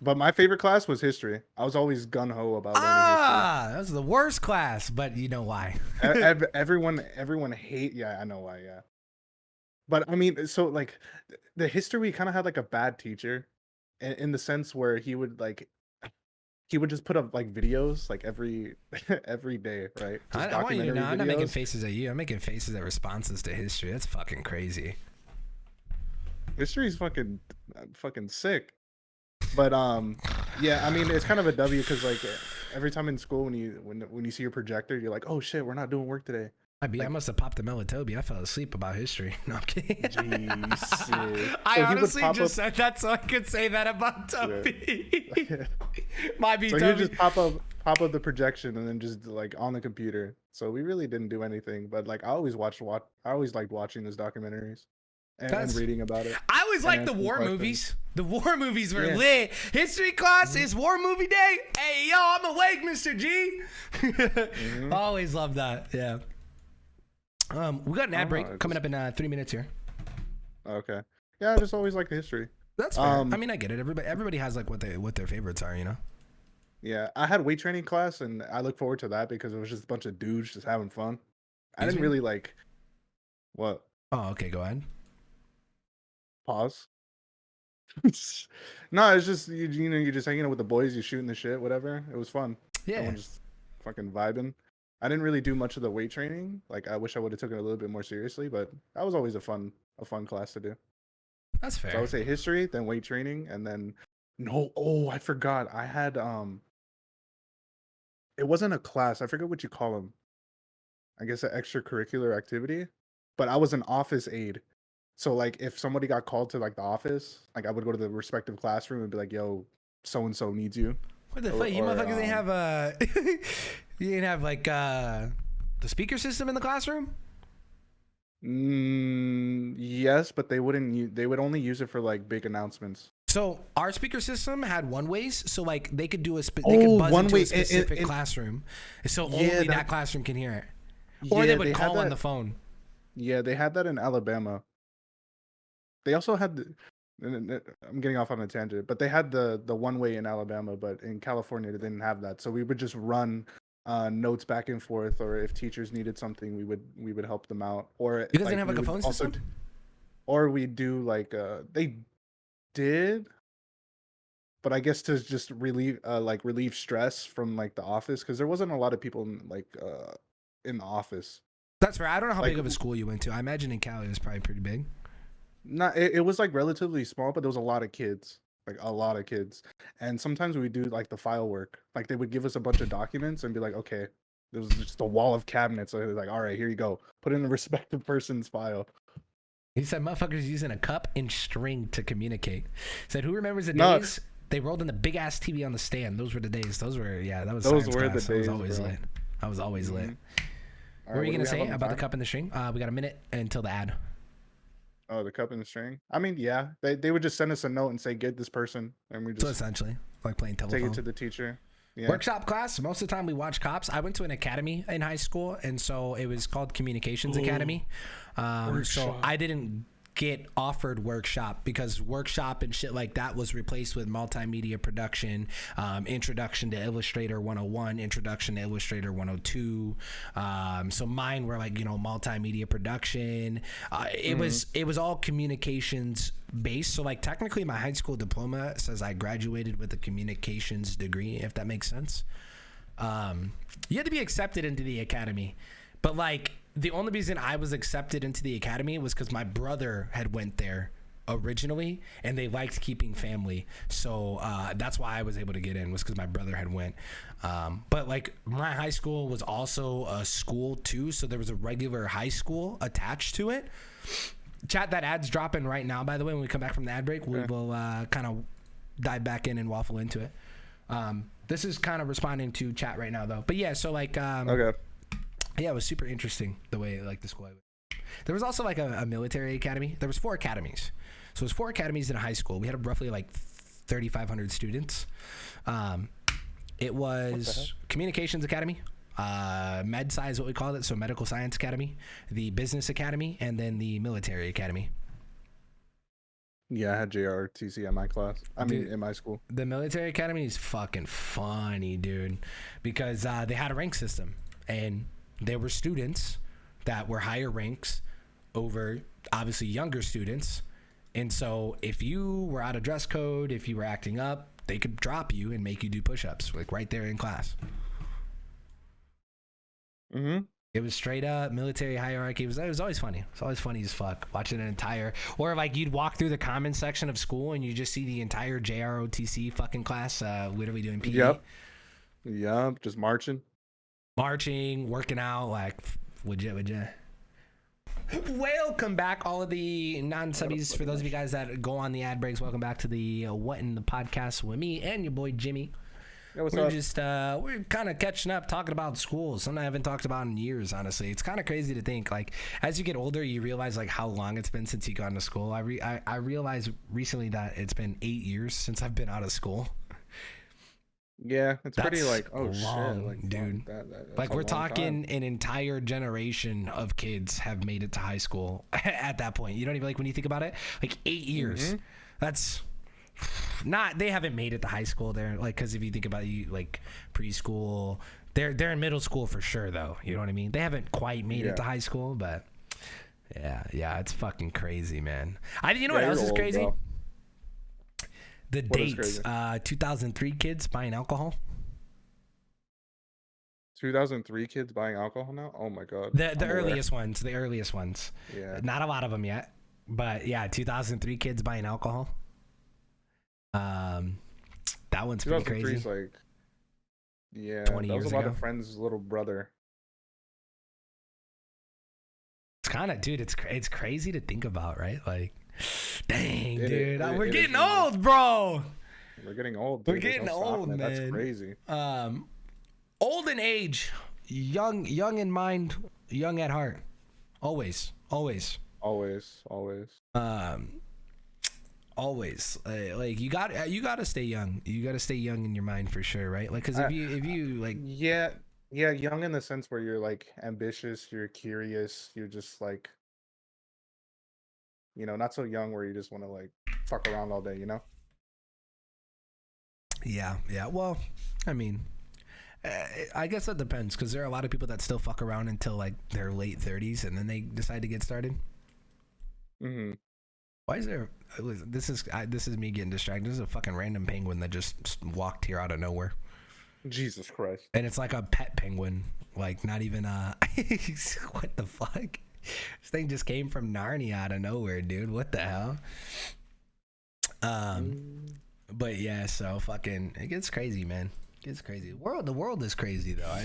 But my favorite class was history. I was always gun ho about learning that was the worst class, but you know why? history. Everyone hate. Yeah, I know why. Yeah, but I mean, so like, the history we kind of had like a bad teacher, in the sense where he would just put up like videos like every every day, right? Just I want you to know, documentary I'm not making videos. faces at you. I'm making faces at responses to history. That's fucking crazy. History is fucking sick. But yeah, I mean it's kind of a W because like every time in school when you see your projector, you're like, oh shit, we're not doing work today. I must have popped a Melatobi. I fell asleep about history. No, I'm kidding. Jeez. I So he would honestly pop just up- said that so I could say that about Toby. My B So he Toby. would just pop up the projection and then just like on the computer. So we really didn't do anything. But like I always liked watching those documentaries and reading about it. I always liked the asking war questions. movies. The war movies were Yeah. lit. History class is war movie day. Hey, yo, I'm awake, Mr. G. Always loved that. Yeah. We got an ad break coming up in 3 minutes here. Okay. Yeah, I just always liked history. That's fair. I mean, I get it. Everybody has like what their favorites are, you know? Yeah, I had weight training class, and I look forward to that because it was just a bunch of dudes just having fun. I didn't really like what Oh, okay. Go ahead. pause. No, it's just you're just hanging out with the boys, you shooting the shit, whatever. It was fun. Yeah. Everyone just fucking vibing. I didn't really do much of the weight training. Like I wish I would have taken it a little bit more seriously, but that was always a fun class to do. That's fair. So I would say history, then weight training, and then I forgot. I had it wasn't a class. I forget what you call them. I guess an extracurricular activity, but I was an office aide. So like if somebody got called to like the office, like I would go to the respective classroom and be like, "Yo, so and so needs you." What the fuck? You motherfuckers didn't have you didn't have like the speaker system in the classroom? Yes, but they wouldn't. They would only use it for like big announcements. So our speaker system had one ways, so like they could do they could buzz into a specific classroom, so only that classroom can hear it, or they would call on the phone. Yeah, they had that in Alabama. They also had. I'm getting off on a tangent, but they had the one way in Alabama, but in California they didn't have that. So we would just run notes back and forth, or if teachers needed something, we would help them out. Or You guys didn't have like a phone system? Or we do like they did, but I guess to just relieve stress from like the office because there wasn't a lot of people in the office. That's fair. I don't know how big of a school you went to. I imagine in Cali it was probably pretty big. Not it was like relatively small, but there was a lot of kids, like a lot of kids. And sometimes we do like the file work. Like they would give us a bunch of documents and be like, okay, there was just a wall of cabinets. So they're like, all right, here you go. Put in the respective person's file. He said motherfuckers using a cup and string to communicate. Said who remembers the days they rolled in the big ass TV on the stand? Those were the days. That was those were class. The days. I was always lit. What were you gonna say about the cup and the string? We got a minute until the ad. Oh, the cup and the string. I mean, yeah, they would just send us a note and say, "Get this person," and we just so essentially like playing telephone. Take it to the teacher. Yeah. Workshop class. Most of the time we watch cops. I went to an academy in high school, and so it was called Communications Academy. So I didn't get offered workshop because workshop and shit like that was replaced with multimedia production, introduction to Illustrator 101, introduction to Illustrator 102. So mine were like, multimedia production. It was all communications based. So like technically my high school diploma says I graduated with a communications degree, if that makes sense. You had to be accepted into the academy, but like the only reason I was accepted into the academy was because my brother had went there originally, and they liked keeping family. So that's why I was able to get in, was because my brother had went. But like my high school was also a school too, so there was a regular high school attached to it. Chat, that ad's dropping right now, by the way. When we come back from the ad break, we will kind of dive back in and waffle into it. This is kind of responding to chat right now, though. But yeah, so like, Okay. yeah, it was super interesting the way like the school. There was also like a military academy. There was 4 academies, so it was 4 academies in a high school. We had roughly like 3,500 students. It was communications academy, med sci is what we called it, so medical science academy, the business academy, and then the military academy. Yeah, I had JRTC in my class. Dude, in my school. The military academy is fucking funny, dude, because they had a rank system, and there were students that were higher ranks over obviously younger students. And so if you were out of dress code, if you were acting up, they could drop you and make you do push-ups, like right there in class. Mm-hmm. It was straight up military hierarchy. It was always funny. It's always funny as fuck watching an entire, or like you'd walk through the comments section of school and you just see the entire JROTC fucking class literally doing PE. Yep. Just marching, working out, like legit. Welcome back, all of the non-subbies. For those of you guys that go on the ad breaks, welcome back to the What in the Podcast with me and your boy Jimmy. Yeah, what's up? We're kind of catching up, talking about school. Something I haven't talked about in years, honestly. It's kind of crazy to think, like, as you get older, you realize like how long it's been since you got into school. I realized recently that it's been 8 years since I've been out of school. Yeah, it's pretty like, oh long, shit, like, dude. That's like we're talking an entire generation of kids have made it to high school at that point. You don't even, like, when you think about it, like 8 years. Mm-hmm. That's not, they haven't made it to high school. They're like, because if you think about you, like preschool, they're in middle school for sure, though. You know what I mean? They haven't quite made it to high school, but yeah, it's fucking crazy, man. You know what else is crazy? Bro. The dates, 2003 kids buying alcohol. 2003 kids buying alcohol now? Oh my god. The earliest ones. Yeah. Not a lot of them yet, but yeah, 2003 kids buying alcohol. That one's pretty crazy. 2003's like, yeah, 20 that was years a lot ago. of friends' little brother. It's kind of, dude, it's crazy to think about, right? Like, dang, dude, we're getting old, bro. We're getting old. Dude. We're getting old, man. That's crazy. Old in age, young in mind, young at heart. Always. Always. Like you gotta stay young. You gotta stay young in your mind for sure, right? Like, because if you like, yeah, young in the sense where you're like ambitious, you're curious, you're just like, you know, not so young where you just want to like fuck around all day, you know? Yeah. Well, I mean, I guess that depends, because there are a lot of people that still fuck around until like their late 30s and then they decide to get started. Mm-hmm. Why is there? This is me getting distracted. This is a fucking random penguin that just walked here out of nowhere. Jesus Christ! And it's like a pet penguin, like not even what the fuck? This thing just came from Narnia out of nowhere, dude. What the hell? But yeah, so fucking, it gets crazy, man. It gets crazy. The world is crazy though.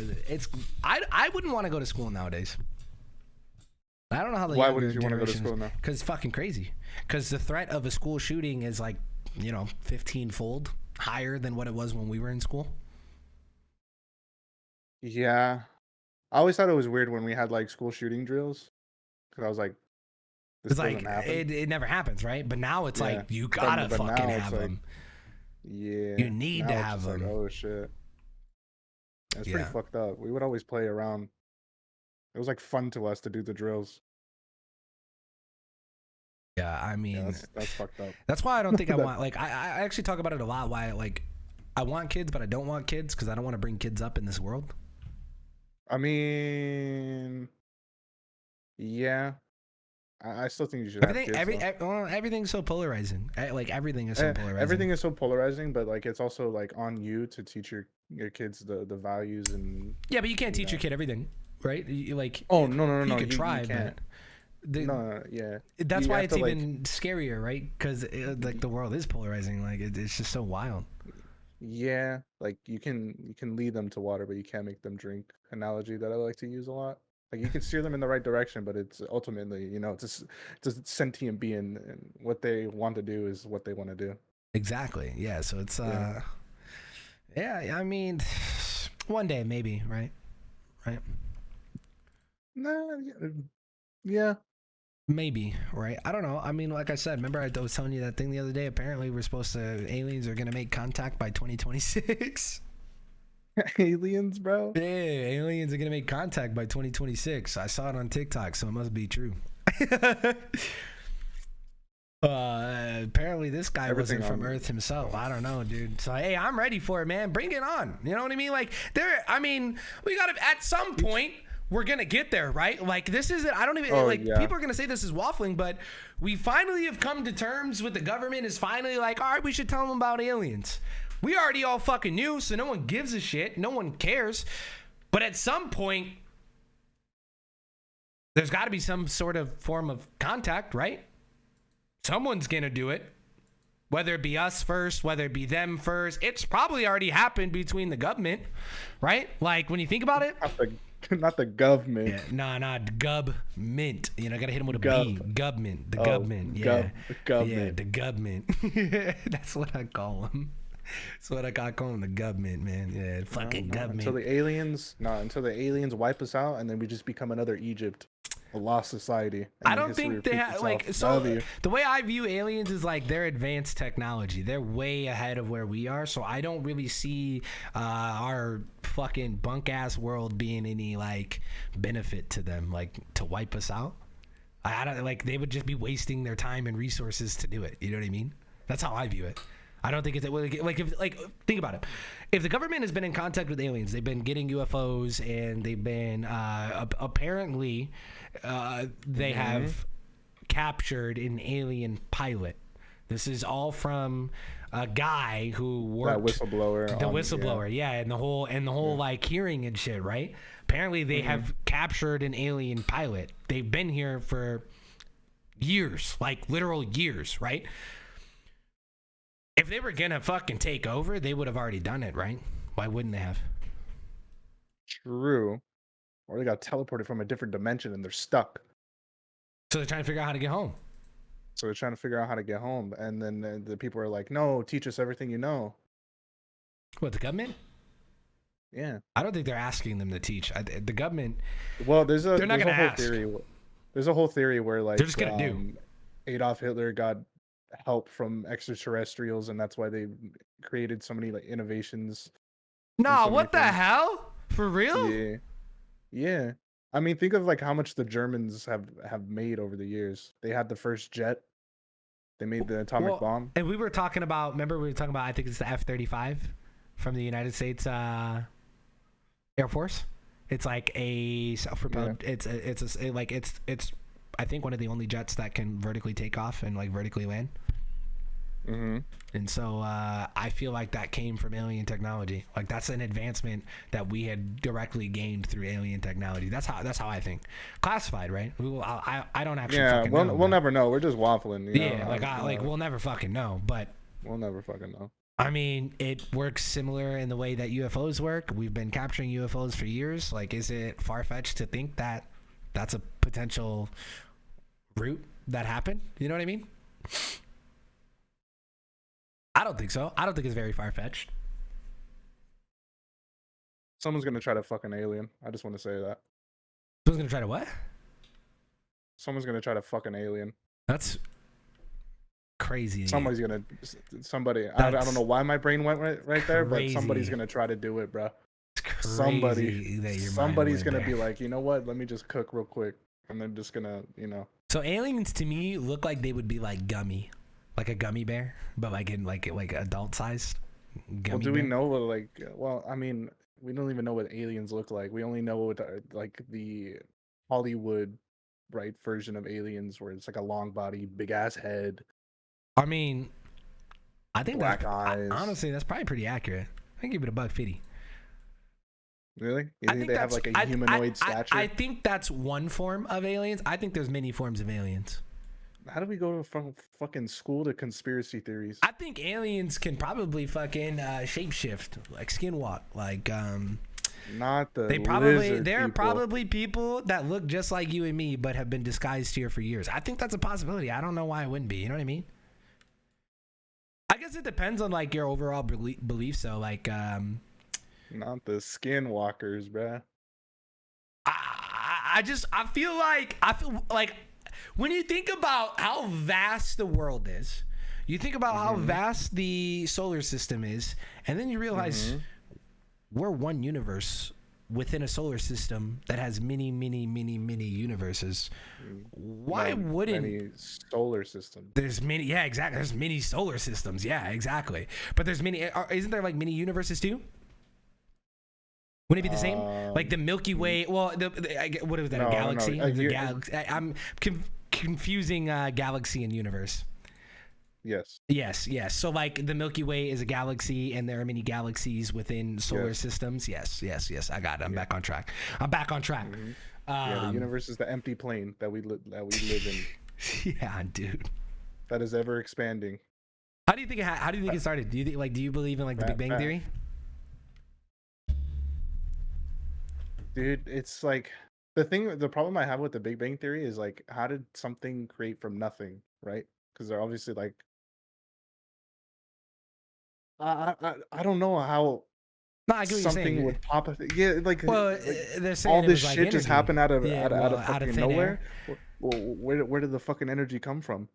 I wouldn't want to go to school nowadays. I don't know how the Why wouldn't you want to go to school now? Because it's fucking crazy. Because the threat of a school shooting is like, 15-fold higher than what it was when we were in school. Yeah, I always thought it was weird when we had like school shooting drills. Because I was like, this doesn't happen. It never happens, right? But now it's like, you gotta fucking have them. Yeah. You need to have them. Like, oh shit. It's pretty fucked up. We would always play around. It was like fun to us to do the drills. Yeah, I mean, that's fucked up. That's why I don't think I want, like, I actually talk about it a lot. Why, like, I want kids, but I don't want kids because I don't want to bring kids up in this world. I mean, yeah. I still think you should have kids. Everything's so polarizing. Like, everything is so polarizing. Everything is so polarizing, but like, it's also like on you to teach your kids the values and. Yeah, but you can't teach your kid everything, right? Oh no! You could try, but Yeah. That's You why have it's to like, even scarier, right? Because like the world is polarizing. Like it's just so wild. yeah, like you can lead them to water, but you can't make them drink. Analogy that I like to use a lot. Like you can steer them in the right direction, but it's ultimately, it's a sentient being, and what they want to do is what they want to do. Exactly. Yeah. So it's Yeah. yeah. I mean, one day maybe, right? Right. Nah, yeah. Maybe, right? I don't know. I mean, like I said, remember I was telling you that thing the other day? Apparently, aliens are going to make contact by 2026. Aliens, bro. Yeah, aliens are going to make contact by 2026. I saw it on TikTok, so it must be true. Apparently this guy Everything wasn't from on. Earth himself. I don't know, dude. So hey, I'm ready for it, man. Bring it on. You know what I mean? Like we gotta at some point we're gonna get there, right? Like this isn't. I don't even Yeah. people are gonna say this is waffling, but we finally have come to terms with the government is finally like, all right, we should tell them about aliens. We already all fucking knew, so no one gives a shit. No one cares. But at some point, there's got to be some sort of form of contact, right? Someone's gonna do it, whether it be us first, whether it be them first. It's probably already happened between the government, right? Like when you think about it. Not the government. Yeah, nah, government. You know, I gotta hit him with a Gov. B. Government, the Oh, government. Yeah, government. yeah, the government. That's what I call him. That's what I call him, the government, man. Yeah, fucking government. Until the aliens wipe us out, and then we just become another Egypt, a lost society. I don't think they have the way I view aliens is like they're advanced technology. They're way ahead of where we are, so I don't really see our fucking bunk ass world being any like benefit to them, like to wipe us out. I don't like they would just be wasting their time and resources to do it. You know what I mean? That's how I view it. I don't think it's like think about it. If the government has been in contact with aliens, they've been getting UFOs, and they've been apparently they have captured an alien pilot. This is all from a guy who worked that whistleblower. yeah, and the whole like hearing and shit, right? Apparently they have captured an alien pilot. They've been here for years, like literal years, right? If they were gonna fucking take over, they would have already done it, right? Why wouldn't they have? True. Or they got teleported from a different dimension and they're stuck. So they're trying to figure out how to get home. So they're trying to figure out how to get home, and then the people are like, "No, teach us everything you know." What, the government? Yeah. I don't think they're asking them to teach. The government. Well, there's a They're not gonna whole ask. theory. There's a whole theory where like They're just gonna do. Adolf Hitler got help from extraterrestrials, and that's why they created so many like innovations. Nah, so what the many things. hell? For real? Yeah. I mean, think of like how much the Germans have made over the years. They had the first jet. They made the atomic bomb. And we were talking about. Remember, we were talking about. I think it's the F-35 from the United States Air Force. It's like a self-propelled. Yeah. It's I think one of the only jets that can vertically take off and like vertically land. And so I feel like that came from alien technology. Like that's an advancement that we had directly gained through alien technology. That's how I think. Classified, right? I don't actually. Yeah, fucking know, we'll never know. We're just waffling. We'll never fucking know. But we'll never fucking know. I mean, it works similar in the way that UFOs work. We've been capturing UFOs for years. Like, is it far-fetched to think that that's a potential route that happened? You know what I mean? I don't think so. I don't think it's very far-fetched. Someone's gonna try to fuck an alien. I just want to say that. Someone's gonna try to what? Someone's gonna try to fuck an alien. That's crazy. Somebody. I don't know why my brain went right there, but somebody's gonna try to do it, bro. Somebody's gonna be like, you know what? Let me just cook real quick, and they're just gonna, So aliens to me look like they would be like gummy, like a gummy bear, but like in like adult sized. Well, do we know what like? Well, I mean, we don't even know what aliens look like. We only know what like the Hollywood, right, version of aliens, where it's like a long body, big ass head. I mean, I think black eyes. Honestly, that's probably pretty accurate. I give it $150. Really? You I think think they have that's like a humanoid stature? I think that's one form of aliens. I think there's many forms of aliens. How do we go from fucking school to conspiracy theories? I think aliens can probably fucking shapeshift, like skinwalk, like Not the they probably lizard there are people. probably people that look just like you and me, but have been disguised here for years. I think that's a possibility. I don't know why it wouldn't be. You know what I mean? I guess it depends on like your overall belief. So like, Not the skinwalkers, bruh. I feel like when you think about how vast the world is, you think about how vast the solar system is, and then you realize we're one universe within a solar system that has many universes. Why wouldn't many solar systems? there's many? Yeah, exactly. There's many solar systems. Yeah, exactly. But there's many. Isn't there like many universes too? Wouldn't it be the same? Like the Milky Way. Well, what is that? A galaxy? No. Is it I'm confusing galaxy and universe. Yes. Yes. So like the Milky Way is a galaxy, and there are many galaxies within solar systems. Yes. I got it. I'm back on track. Yeah, the universe is the empty plane that we live in. Yeah, dude. That is ever expanding. How do you think it started? Do you believe in like the Big Bang Theory? Dude, it's like the problem I have with the Big Bang Theory is like, how did something create from nothing, right? Because they're obviously like, I don't know how No, I get what you're something saying. would pop up. Yeah, like, Well, like they're saying all it this was, like, shit just energy. happened out of Yeah, fucking thin nowhere. air. Well, where did the fucking energy come from?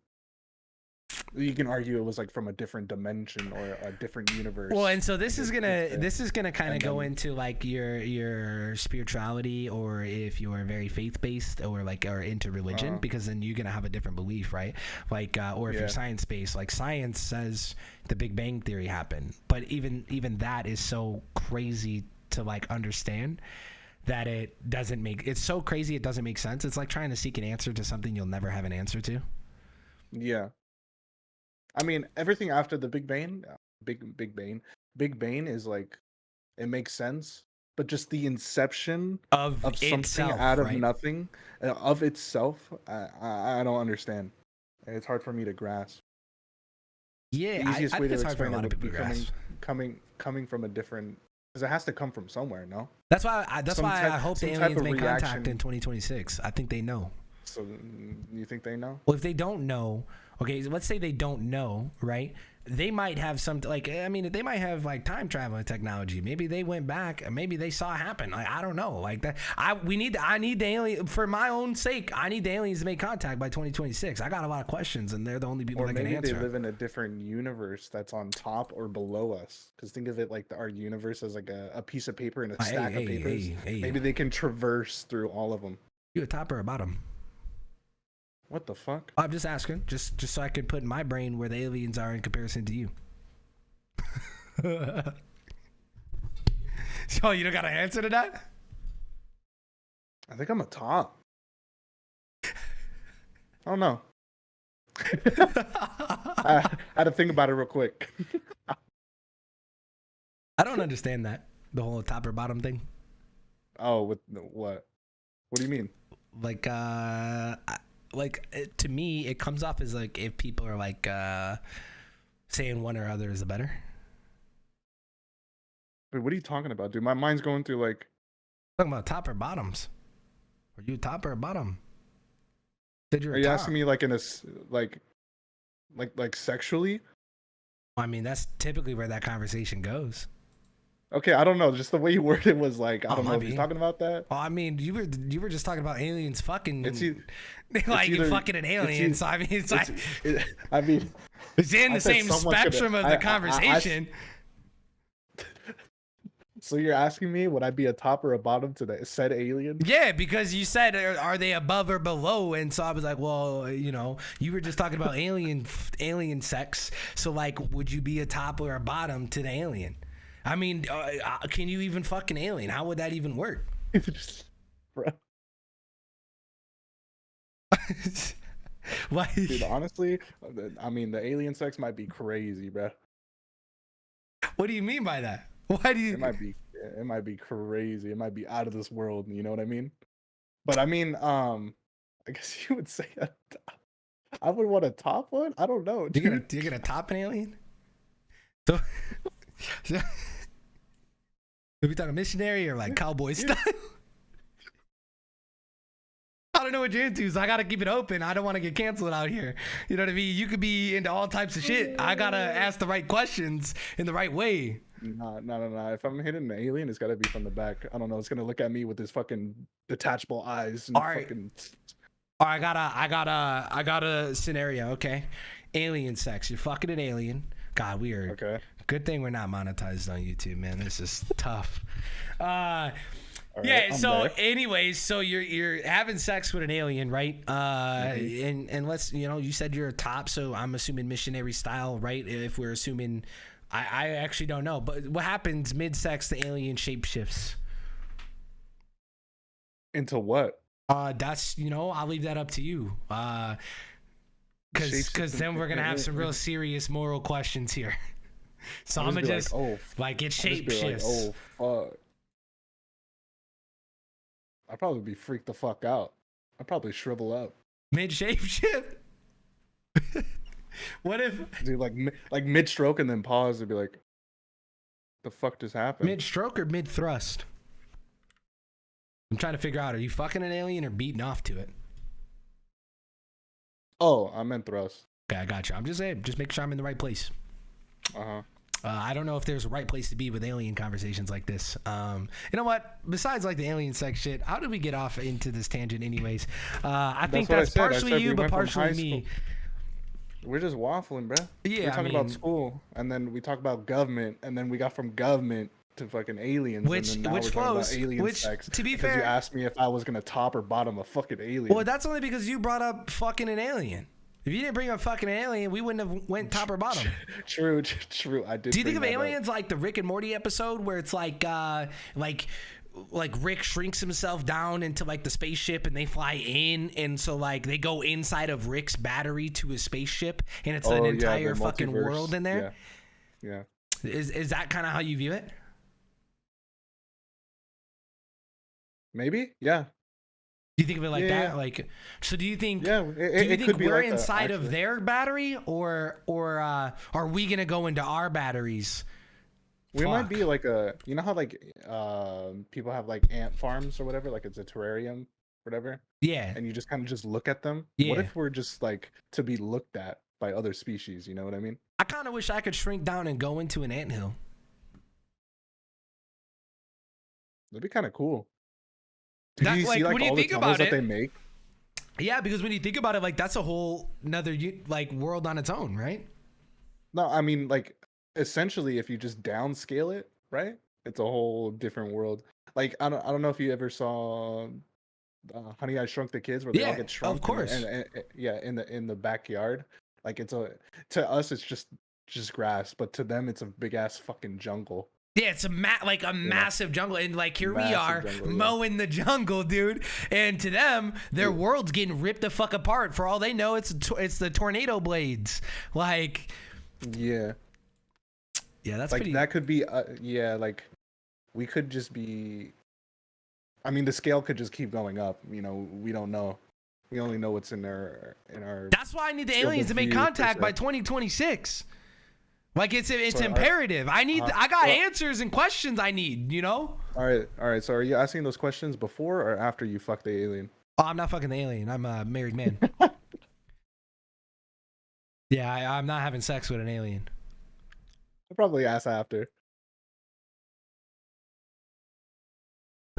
You can argue it was like from a different dimension or a different universe. Well, and so this is gonna kind of go then- into like your spirituality, or if you are very faith based or into religion, because then you're gonna have a different belief, right? Like or if you're science based, like science says the Big Bang Theory happened, but even that is so crazy to like understand that it's so crazy it doesn't make sense. It's like trying to seek an answer to something you'll never have an answer to. Yeah. I mean, everything after the Big Bang is like, it makes sense, but just the inception Of something itself, out of right? nothing, of itself, I don't understand. It's hard for me to grasp. Yeah, The easiest I way think to it's hard for a explain it lot of would people be to grasp. coming from a different, because it has to come from somewhere, no? That's why I hope the some type aliens of make contact reaction. in 2026. I think they know. So you think they know? Well, if they don't know, okay, let's say they don't know, right? They might have they might have like time traveling technology. Maybe they went back and maybe they saw it happen. Like, I don't know. Like that. I need the alien for my own sake. I need the aliens to make contact by 2026. I got a lot of questions, and they're the only people Or that can maybe they answer. live in a different universe that's on top or below us. Because think of it like our universe as like a piece of paper and a stack of papers. Hey. Maybe they can traverse through all of them. You a top or a bottom? What the fuck? I'm just asking, just so I could put in my brain where the aliens are in comparison to you. So you don't got an answer to that? I think I'm a top. I don't know. I had to think about it real quick. I don't understand that, the whole top or bottom thing. Oh, with what? What do you mean? To me, it comes off as like if people are like saying one or other is the better. Wait, what are you talking about, dude? My mind's going through like. Talking about top or bottoms. Are you top or bottom? Said you're Are a you top. asking me like in a like sexually? I mean, that's typically where that conversation goes. Okay, I don't know. Just the way you worded it was like, I don't know if maybe. he's talking about that. Well, I mean, you were just talking about aliens fucking. It's like either- fucking an alien. So I mean, it's in I the said same someone could- spectrum of the conversation. So you're asking me, would I be a top or a bottom to that said alien? Yeah, because you said, are they above or below? And so I was like, well, you were just talking about alien sex. So like, would you be a top or a bottom to the alien? I mean, can you even fuck an alien? How would that even work? Bro. Like, Dude, honestly, I mean, the alien sex might be crazy, bro. what do you mean by that? Why do you? It it might be crazy. It might be out of this world. You know what I mean? But I mean, I guess you would say I would want a top one. I don't know. You're gonna top an alien? So, so are we talking missionary or like cowboy style? I don't know what you're into, so I gotta keep it open. I don't want to get canceled out here. You know what I mean? You could be into all types of shit. I gotta ask the right questions in the right way. No. If I'm hitting an alien, it's gotta be from the back. I don't know. It's gonna look at me with his fucking detachable eyes. And all right. All right, I got a scenario. Okay, alien sex. You're fucking an alien. God, we are. Okay. Good thing we're not monetized on YouTube, man. This is tough. Right, yeah. I'm So, there. anyways, so you're having sex with an alien, right? And let's, you said you're a top, so I'm assuming missionary style, right? If we're assuming, I actually don't know, but what happens mid-sex? The alien shapeshifts. Into what? That's I'll leave that up to you. Because then we're gonna have some real serious moral questions here. So I'm gonna just like it shapeshifts. Oh fuck! I'd probably be freaked the fuck out. I'd probably shrivel up. Mid shapeshift. What if dude like mid stroke and then pause and be like, the fuck just happened? Mid stroke or mid thrust? I'm trying to figure out, are you fucking an alien or beating off to it? Oh, I meant thrust. Okay, I got you. I'm just saying, just make sure I'm in the right place. Uh-huh. I don't know if there's a right place to be with alien conversations like this. You know what? Besides like the alien sex shit, how did we get off into this tangent anyways? I think that's partially you, but partially me. We're just waffling, bro. Yeah, we're talking about school, and then we talk about government, and then we got from government to fucking aliens, which and then now we're flows. talking about alien which, sex. to be because fair, you asked me if I was gonna top or bottom a fucking alien. Well, that's only because you brought up fucking an alien. If you didn't bring up fucking an alien, we wouldn't have went top or bottom. True. I did. Do you think of aliens like the Rick and Morty episode where it's like Rick shrinks himself down into like the spaceship and they fly in, and so like they go inside of Rick's battery to his spaceship, and it's an entire fucking world in there. Yeah. Is that kind of how you view it? Maybe. Yeah. Do you think of it like that? Like, so do you think? Yeah. Do you think we're like inside of their battery, or are we gonna go into our batteries? We might be like you know how like people have like ant farms or whatever, like it's a terrarium, whatever. Yeah. And you just kind of just look at them. Yeah. What if we're just like to be looked at by other species? You know what I mean? I kind of wish I could shrink down and go into an anthill. That'd be kind of cool. Do you see like all the tunnels that they make? Yeah, because when you think about it, like that's a whole another like world on its own, right? No, I mean like essentially if you just downscale it, right? It's a whole different world. Like I don't know if you ever saw Honey, I Shrunk the Kids, where they all get shrunk. Of course. And in the backyard. Like to us it's just grass, but to them it's a big ass fucking jungle. Yeah, it's a massive jungle, and like here we are mowing the jungle, dude. And to them, their world's getting ripped the fuck apart. For all they know, it's the tornado blades. Like, yeah, that's like pretty. That could be, like we could just be. I mean, the scale could just keep going up. You know, we don't know. We only know what's in our. That's why I need the aliens to make contact by 2026. Like it's imperative. I got answers and questions I need, you know? All right. So are you asking those questions before or after you fuck the alien? Oh, I'm not fucking the alien. I'm a married man. Yeah, I'm not having sex with an alien. I'll probably ask after.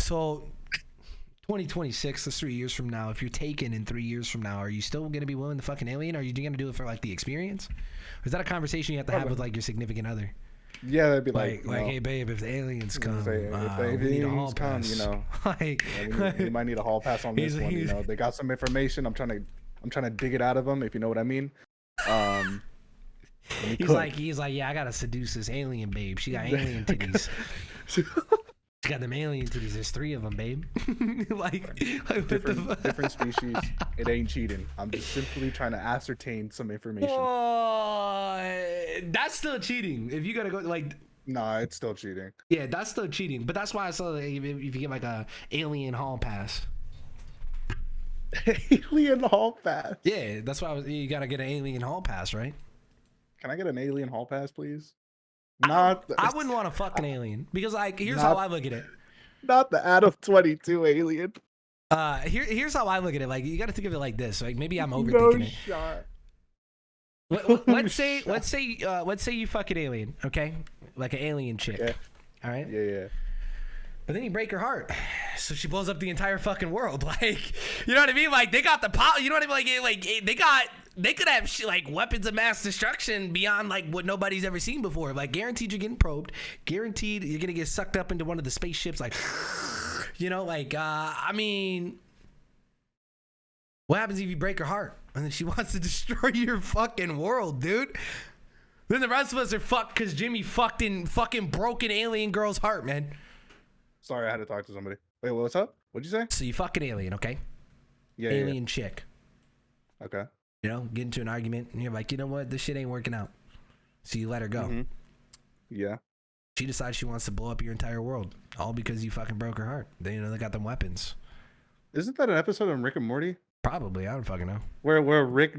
So 2026, that's 3 years from now. If you're taken in 3 years from now, are you still going to be willing to fuck an alien? Or are you going to do it for like the experience? Or is that a conversation you have to have with like your significant other? Yeah, that'd be like hey babe, if the aliens come, if the aliens come, you know, you might need a hall pass on this one. You know, they got some information. I'm trying to dig it out of them, if you know what I mean. He's like, yeah, I gotta seduce this alien babe. She got alien titties. She got them alien titties. There's 3 of them, babe. like different species. It ain't cheating. I'm just simply trying to ascertain some information. That's still cheating. If you gotta go, like, Nah, it's still cheating. Yeah, that's still cheating. But that's why I saw that if you get like a alien hall pass. Alien hall pass. Yeah, that's why you gotta get an alien hall pass, right? Can I get an alien hall pass, please? I wouldn't want a fucking alien because like here's how not I look at it. not the Adam 22 alien. Here's how I look at it. Like you got to think of it like this. Like maybe I'm No overthinking it. shot. Let's say you fuck an alien, okay? Like an alien chick. Yeah. All right. Yeah. But then you break her heart, so she blows up the entire fucking world. Like, you know what I mean? Like they got the power. You know what I mean? Like they could have like weapons of mass destruction beyond like what nobody's ever seen before. Like guaranteed you're getting probed. Guaranteed you're gonna get sucked up into one of the spaceships. Like, you know, like I mean, what happens if you break her heart and then she wants to destroy your fucking world, dude? Then the rest of us are fucked because Jimmy fucking broke an alien girl's heart, man. Sorry, I had to talk to somebody. Wait, what's up? What'd you say? So you fuck an alien, okay? Yeah. Alien chick. Okay. You know, get into an argument and you're like, you know what? This shit ain't working out. So you let her go. Mm-hmm. Yeah. She decides she wants to blow up your entire world. All because you fucking broke her heart. They got them weapons. Isn't that an episode of Rick and Morty? Probably. I don't fucking know. Where Rick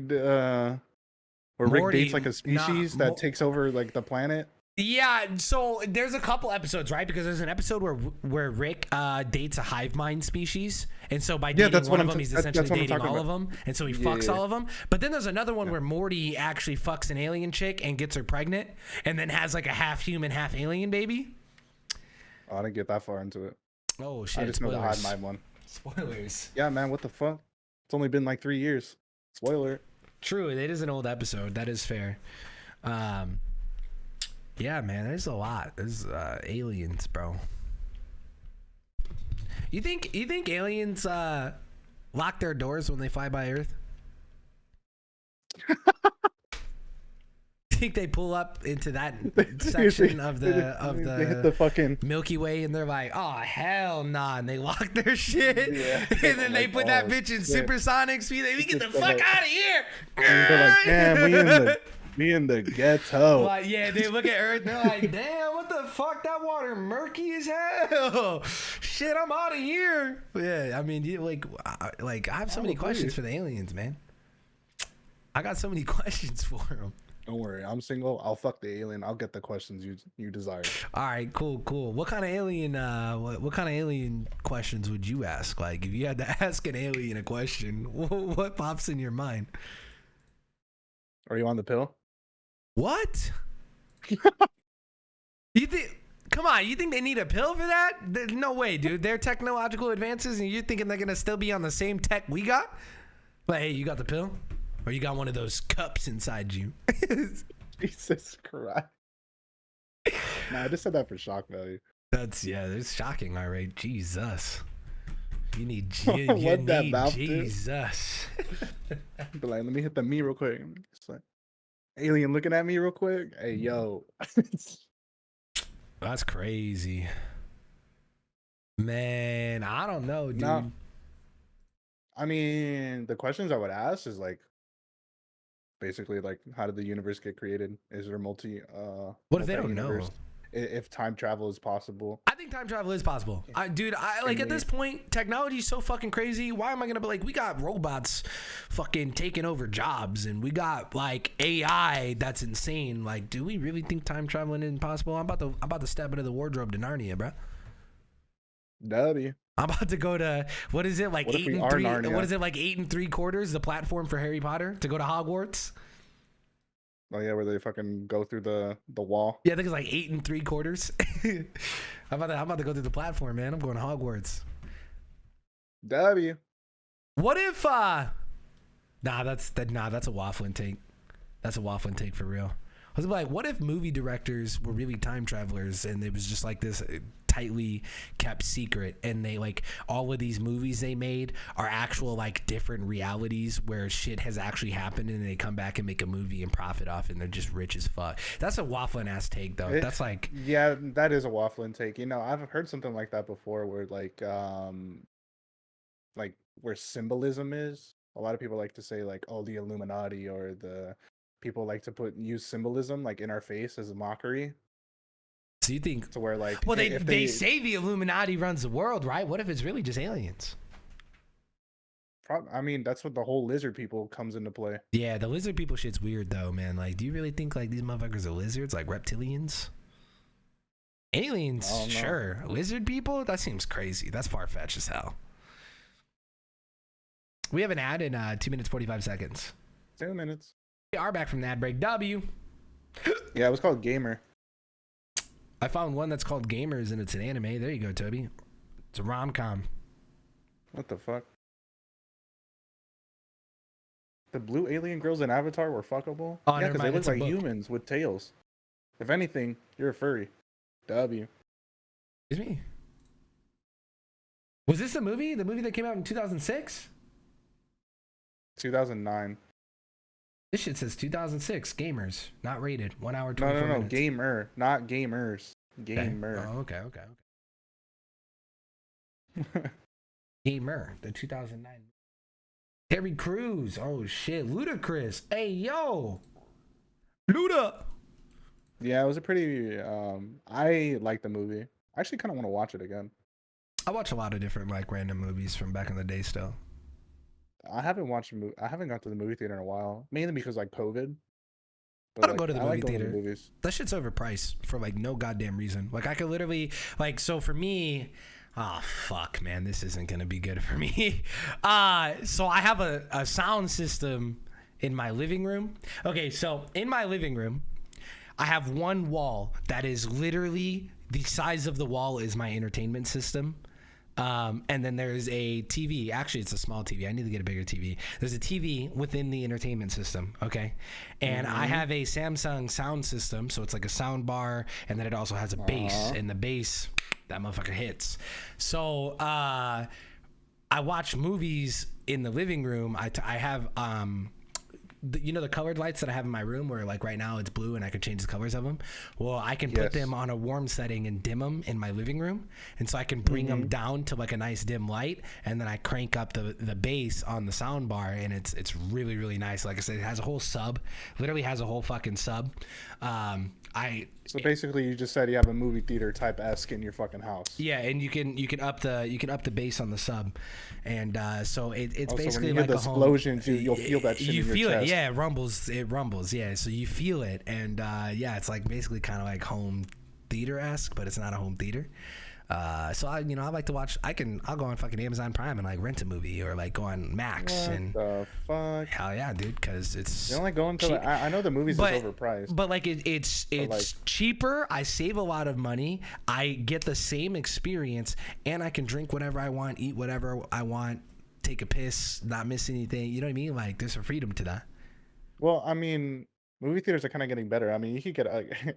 Rick dates like a species nah, that takes over like the planet? Yeah, so there's a couple episodes, right? Because there's an episode where Rick dates a hive mind species, and so by dating one of them, he's essentially dating all of them, and so he fucks all of them. But then there's another one where Morty actually fucks an alien chick and gets her pregnant, and then has like a half human, half alien baby. Oh, I didn't get that far into it. Oh shit! I just know the hive mind one. Spoilers. Yeah, man, what the fuck? It's only been like 3 years. Spoiler. True, it is an old episode. That is fair. Yeah, man, there's a lot. There's aliens, bro. You think aliens lock their doors when they fly by Earth? Think they pull up into that section of the they hit the fucking Milky Way and they're like, oh hell nah, and they lock their shit, yeah. and then they put that bitch in supersonic speed. We get the fuck out of here. They're like, damn, we in the ghetto. Like, yeah, they look at Earth and they're like, damn, what the fuck? That water murky as hell. Shit, I'm out of here. Yeah, I mean, I have so many questions for the aliens, man. I got so many questions for them. Don't worry, I'm single. I'll fuck the alien. I'll get the questions you desire. All right, cool. What kind of alien? What kind of alien questions would you ask? Like, if you had to ask an alien a question, what pops in your mind? Are you on the pill? What? You think? Come on, you think they need a pill for that? There's no way, dude. They're technological advances, and you're thinking they're gonna still be on the same tech we got? Like, hey, you got the pill? Or you got one of those cups inside you? Jesus Christ. Nah, I just said that for shock value. It's shocking, all right. Jesus. You need Jesus. But like, let me hit the me real quick. It's like, alien looking at me real quick. Hey, yo. That's crazy. Man, I don't know, dude. No. I mean, the questions I would ask is like, basically, like, how did the universe get created? Is there what if they don't know? If time travel is possible? I think time travel is possible. Dude, at this point, technology is so fucking crazy. Why am I gonna be like, we got robots fucking taking over jobs, and we got like AI that's insane. Like, do we really think time traveling is impossible? I'm about to step into the wardrobe to Narnia, bro. W. I'm about to go to what is it like what 8 and 3? What is it like 8 3/4? The platform for Harry Potter to go to Hogwarts. Oh yeah, where they fucking go through the wall. Yeah, I think it's like 8 3/4. I'm about to go through the platform, man. I'm going to Hogwarts. W. What if nah, that's a waffling take. That's a waffling take for real. I was like, what if movie directors were really time travelers and it was just like this tightly kept secret, and they like all of these movies they made are actual like different realities where shit has actually happened, and they come back and make a movie and profit off, and they're just rich as fuck. That's a waffling ass take though. That's like, yeah, that is a waffling take. You know, I've heard something like that before, where like where symbolism is. A lot of people like to say like, oh, the Illuminati, or the people like to use symbolism like in our face as a mockery. So you think? to where like, Well, if they say the Illuminati runs the world, right? What if it's really just aliens? I mean, that's what the whole lizard people comes into play. Yeah, the lizard people shit's weird though, man. Like, do you really think like these motherfuckers are lizards, like reptilians? Aliens, sure. Lizard people? That seems crazy. That's far-fetched as hell. We have an ad in 2 minutes 45 seconds. 2 minutes. We are back from the ad break. W. Yeah, it was called Gamer. I found one that's called Gamers and it's an anime. There you go, Toby. It's a rom-com. What the fuck? The blue alien girls in Avatar were fuckable? Oh, yeah, never because they mind, look it's a like book. humans with tails. If anything, you're a furry. W. Excuse me. Was this the movie? The movie that came out in 2006? 2009. This shit says 2006. Gamers. Not rated. 1 hour, No, 24 minutes. Gamer, not gamers. Gamer. Oh, okay. Gamer. The 2009. Terry Crews. Oh, shit. Ludacris. Hey, yo. Luda. Yeah, it was a pretty. I like the movie. I actually kind of want to watch it again. I watch a lot of different like random movies from back in the day still. I haven't watched. I haven't gone to the movie theater in a while, mainly because like COVID. But, I don't go to the movie like going to theater. movies. That shit's overpriced for like no goddamn reason. Like I could literally like so for me. Oh fuck, man, this isn't gonna be good for me. So I have a sound system in my living room. Okay, so in my living room, I have one wall that is literally the size of the wall is my entertainment system. And then there's a TV. Actually, it's a small TV. I need to get a bigger TV. There's a TV within the entertainment system. Okay. And I have a Samsung sound system. So it's like a sound bar. And then it also has a bass. And the bass, that motherfucker hits. So I watch movies in the living room. I have the colored lights that I have in my room where like right now it's blue and I could change the colors of them. Well, I can put them on a warm setting and dim them in my living room. And so I can bring them down to like a nice dim light. And then I crank up the bass on the sound bar and it's really, really nice. Like I said, it has a whole sub, literally has a whole fucking sub. So basically, you just said you have a movie theater type esque in your fucking house. Yeah, and you can up the bass on the sub, and so it's Also, basically when you like hear the a home. explosions, you'll feel that shit You in your feel chest. it, yeah, it rumbles, yeah. So you feel it, and yeah, it's like basically kind of like home theater esque, but it's not a home theater. So I like to watch. I'll go on fucking Amazon Prime and like rent a movie or like go on Max and the fuck. hell yeah, dude, because it's You don't like going to. I know the movies is overpriced. but like it's like, cheaper. I save a lot of money. I get the same experience, and I can drink whatever I want, eat whatever I want, take a piss, not miss anything. You know what I mean? Like there's a freedom to that. Well, I mean, movie theaters are kind of getting better. I mean, you can get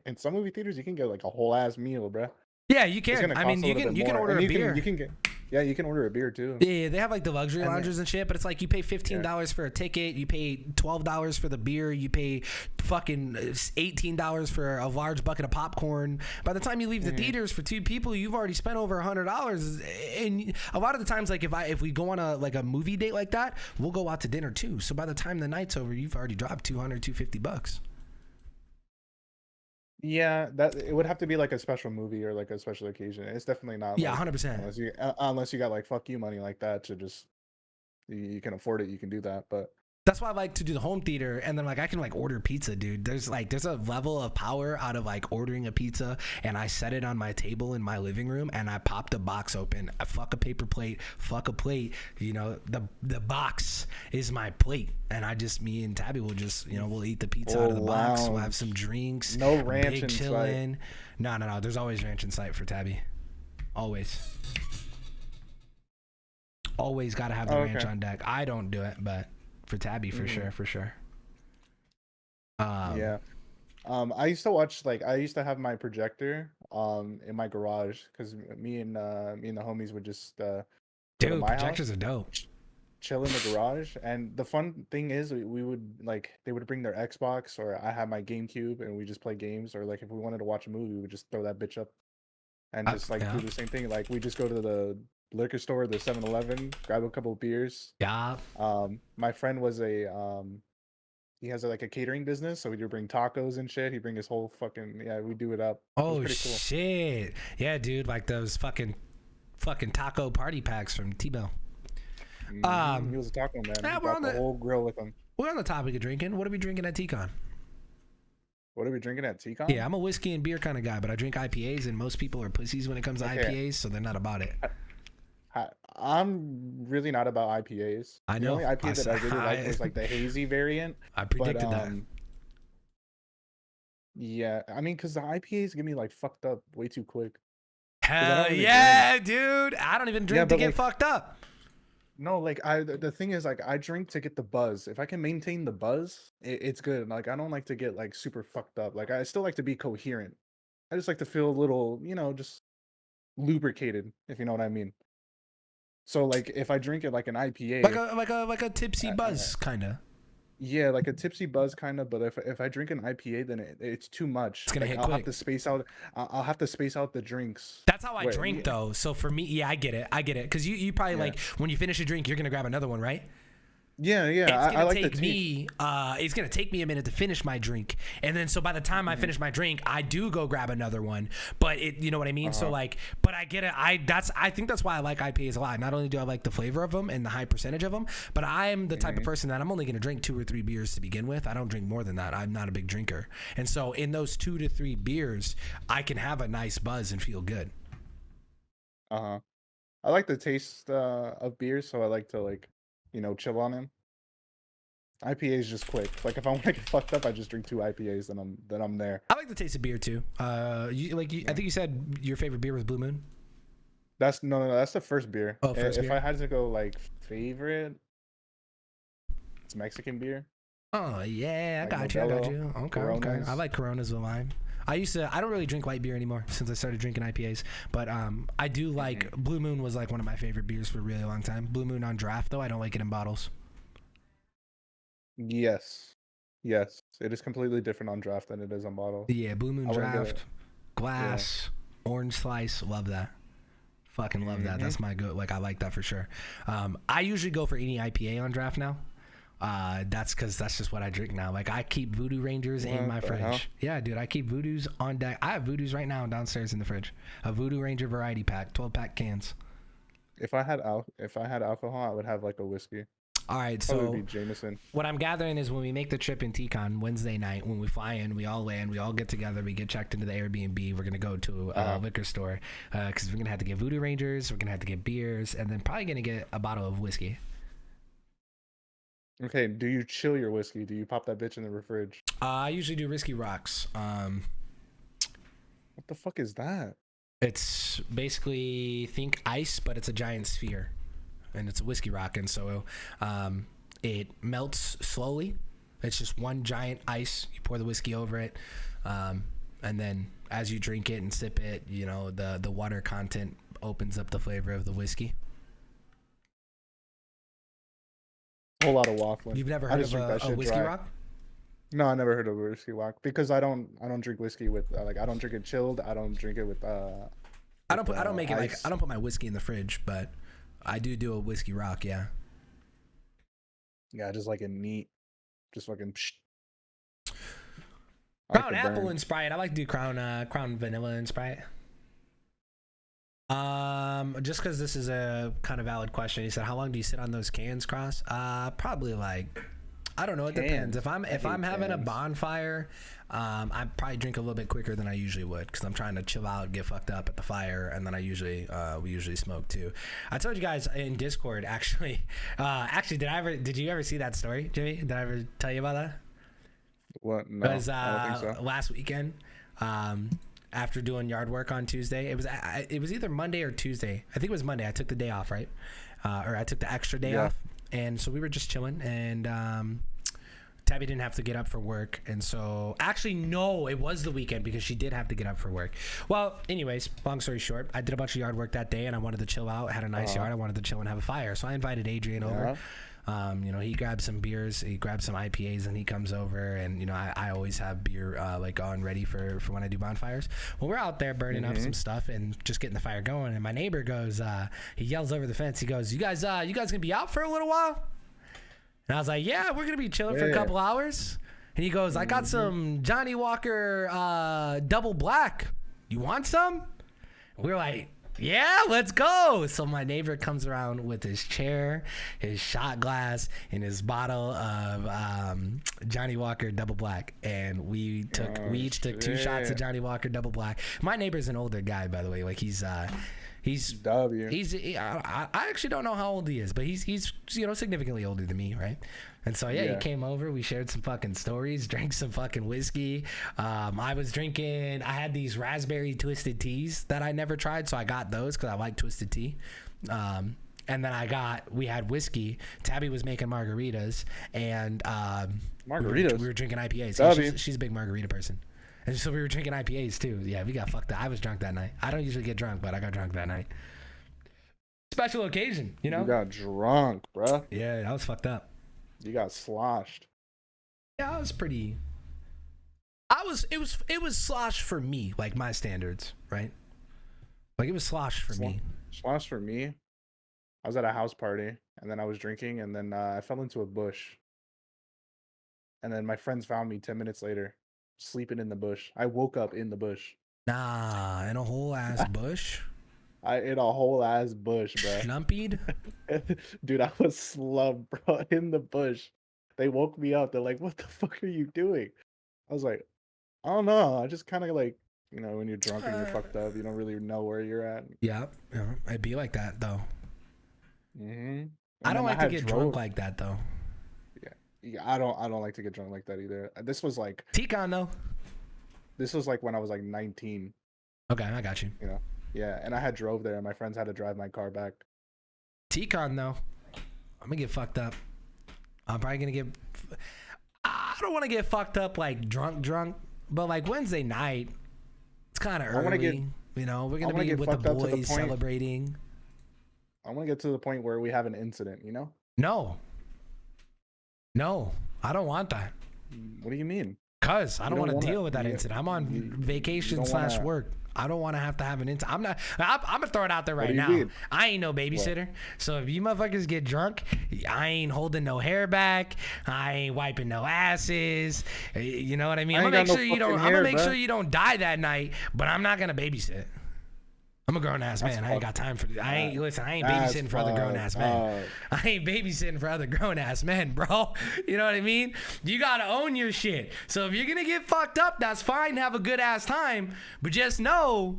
in some movie theaters, you can get like a whole ass meal, bro. Yeah, you It's can. gonna I mean, cost a you little can bit more. order And a beer. You can get. Yeah, you can order a beer too. Yeah, they have like the luxury lounges and shit, but it's like you pay $15 for a ticket, you pay $12 for the beer, you pay fucking $18 for a large bucket of popcorn. By the time you leave the theaters for two people, you've already spent over $100. And a lot of the times, like if we go on a movie date like that, we'll go out to dinner too. So by the time the night's over, you've already dropped $250. Yeah, that it would have to be like a special movie or like a special occasion. It's definitely not. Yeah, like, 100%. unless you got like fuck you money like that to just you can afford it, you can do that. But That's why I like to do the home theater, and then like I can like order pizza, dude. There's a level of power out of like ordering a pizza, and I set it on my table in my living room, and I pop the box open. I fuck a paper plate, fuck a plate. The box is my plate, and me and Tabby will just we'll eat the pizza out of the box. We'll have some drinks. No ranch big in chillin'. No. There's always ranch in sight for Tabby. Always gotta have the ranch on deck. I don't do it, but. For Tabby, for sure. Yeah. I used to watch I used to have my projector in my garage because me and the homies would just go to my projectors house, are dope. chill in the garage, and the fun thing is we would they would bring their Xbox or I have my GameCube and we just play games, or like if we wanted to watch a movie we would just throw that bitch up and just do the same thing. Like we just go to the liquor store, the 7-Eleven, grab a couple of beers. Yeah. My friend was he has like a catering business, so he'd bring tacos and shit. He'd bring his whole fucking we do it up. It was Oh pretty cool. shit. Yeah, dude, like those fucking taco party packs from T-Bell. He was a taco man. Yeah, He brought the whole grill with him. We're on the topic of drinking. What are we drinking at T-Con? What are we drinking at T-Con? Yeah, I'm a whiskey and beer kind of guy, but I drink IPAs, and most people are pussies when it comes to IPAs, so they're not about it. I'm really not about IPAs. I know. The only IPA that I really like was like the hazy variant. I predicted that. Yeah, I mean, because the IPAs get me like fucked up way too quick. Hell really yeah, dude! I don't even drink to get fucked up. No, like the thing is, like I drink to get the buzz. If I can maintain the buzz, it's good. Like I don't like to get like super fucked up. Like I still like to be coherent. I just like to feel a little, just lubricated, if you know what I mean. So like if I drink it like an IPA, like a tipsy buzz kind of. Yeah, like a tipsy buzz kind of. But if I drink an IPA, then it's too much. It's gonna hit quick. I'll have to space out. I'll have to space out the drinks. That's how I drink though. So for me, yeah, I get it. Because you probably like when you finish a drink, you're gonna grab another one, right? Yeah. It's gonna take me a minute to finish my drink, and then so by the time I finish my drink, I do go grab another one. But you know what I mean. So like, but I get it. I think that's why I like IPAs a lot. Not only do I like the flavor of them and the high percentage of them, but I'm the type of person that I'm only gonna drink 2 or 3 beers to begin with. I don't drink more than that. I'm not a big drinker, and so in those 2 to 3 beers, I can have a nice buzz and feel good. I like the taste of beers, so I like to chill on him. IPA is just quick. Like if I want to get fucked up, I just drink 2 IPAs, then I'm there. I like the taste of beer too. I think you said your favorite beer was Blue Moon. That's the first beer. Oh, first beer. If I had to go like favorite, it's Mexican beer. Oh yeah, I got you. Okay. I like Coronas with lime. I don't really drink light beer anymore since I started drinking IPAs, but I do like Blue Moon was like one of my favorite beers for a really long time. Blue Moon on draft though, I don't like it in bottles. Yes, it is completely different on draft than it is on bottle. Yeah, Blue Moon draft, glass, orange slice, love that. Fucking love that. That's my go. Like I like that for sure. I usually go for any IPA on draft now. That's because that's just what I drink now. Like I keep Voodoo Rangers in my fridge. Hell? Yeah, dude, I keep Voodoos on deck. I have Voodoos right now downstairs in the fridge. A Voodoo Ranger variety pack, 12-pack cans. If I had alcohol, I would have like a whiskey. All right, so what I'm gathering is when we make the trip in T-Con Wednesday night, when we fly in, we all land, we all get together, we get checked into the Airbnb. We're gonna go to a liquor store because we're gonna have to get Voodoo Rangers, we're gonna have to get beers, and then probably gonna get a bottle of whiskey. Okay, do you chill your whiskey? Do you pop that bitch in the fridge? I usually do Whiskey Rocks. What the fuck is that? It's basically think ice, but it's a giant sphere. And it's a whiskey rock, and so it melts slowly. It's just one giant ice. You pour the whiskey over it, and then as you drink it and sip it, the water content opens up the flavor of the whiskey. A whole lot of waffling. You've never heard of a whiskey rock? No, I never heard of a whiskey rock because I don't drink whiskey with I don't drink it chilled. I don't drink it with I don't put my whiskey in the fridge, but I do a whiskey rock, yeah. Yeah, just like a neat, just fucking. Crown apple and Sprite. I like to do Crown vanilla and Sprite. Just because this is a kind of valid question. He said, "How long do you sit on those cans, Cross?" Probably like, I don't know. It depends. If I'm having a bonfire, I probably drink a little bit quicker than I usually would because I'm trying to chill out, get fucked up at the fire, and then we usually smoke too. I told you guys in Discord actually. Did you ever see that story, Jimmy? Did I ever tell you about that? What? No, I don't think so. Last weekend, after doing yard work on Tuesday, it was either Monday or Tuesday. I think it was Monday. I took the day off, right? Or I took the extra day off, and so we were just chilling, and Tabby didn't have to get up for work, and so actually no, it was the weekend because she did have to get up for work. Well, anyways, long story short, I did a bunch of yard work that day, and I wanted to chill out. I had a nice yard. I wanted to chill and have a fire, so I invited Adrian over. He grabbed some beers, he grabbed some IPAs, and he comes over, and I always have beer on ready for when I do bonfires. Well, we're out there burning up some stuff and just getting the fire going, and my neighbor goes, he yells over the fence, he goes, you guys gonna be out for a little while? And I was like, yeah, we're gonna be chilling for a couple hours. And he goes, I got some Johnny Walker double black. You want some? And we were like, yeah, let's go. So my neighbor comes around with his chair, his shot glass, and his bottle of Johnny Walker double black. And we each took 2 shots of Johnny Walker double black. My neighbor's an older guy, by the way. Like he's I actually don't know how old he is, but he's significantly older than me, right? And so he came over, we shared some fucking stories, drank some fucking whiskey. I was drinking, I had these raspberry twisted teas that I never tried, so I got those because I like twisted tea. And then we had whiskey. Tabby was making margaritas, and margaritas. We were drinking IPAs. Yeah, she's a big margarita person. And so we were drinking IPAs too. Yeah, we got fucked up. I was drunk that night. I don't usually get drunk, but I got drunk that night. Special occasion, you know? You got drunk, bruh. Yeah, I was fucked up. You got sloshed. Yeah, I was pretty... It was slosh for me, like my standards, right? Like it was slosh for me. Slosh for me? I was at a house party, and then I was drinking, and then I fell into a bush. And then my friends found me 10 minutes later, sleeping in the bush. I woke up in the bush. Nah, in a whole ass bush? In a whole ass bush, bro. Schnumpied? Dude, I was slumped, bro, in the bush. They woke me up. They're like, what the fuck are you doing? I was like, I don't know. I just kind of like, when you're drunk and you're fucked up, you don't really know where you're at. Yeah, I'd be like that, though. Mm-hmm. I don't like to get drunk like that, though. Yeah, I don't like to get drunk like that either. This was like... T-Con, though. This was like when I was like 19. Okay, I got you. Yeah, and I had drove there, and my friends had to drive my car back. T-Con, though. I'm going to get fucked up. I'm probably going to get... I don't want to get fucked up like drunk, but like Wednesday night, it's kind of early. We're going to be with the boys celebrating. I want to get to the point where we have an incident, No, I don't want that. What do you mean? Cause I don't want to deal with that incident. I'm on vacation / work. I don't want to have an incident. I'm gonna throw it out there right now. Mean? I ain't no babysitter. What? So if you motherfuckers get drunk, I ain't holding no hair back. I ain't wiping no asses. You know what I mean? I'm gonna make sure you don't die that night. But I'm not gonna babysit. I'm a grown ass man. I ain't got time for. I ain't babysitting for other grown ass men. I ain't babysitting for other grown ass men, bro. You know what I mean? You gotta own your shit. So if you're gonna get fucked up, that's fine. Have a good ass time, but just know,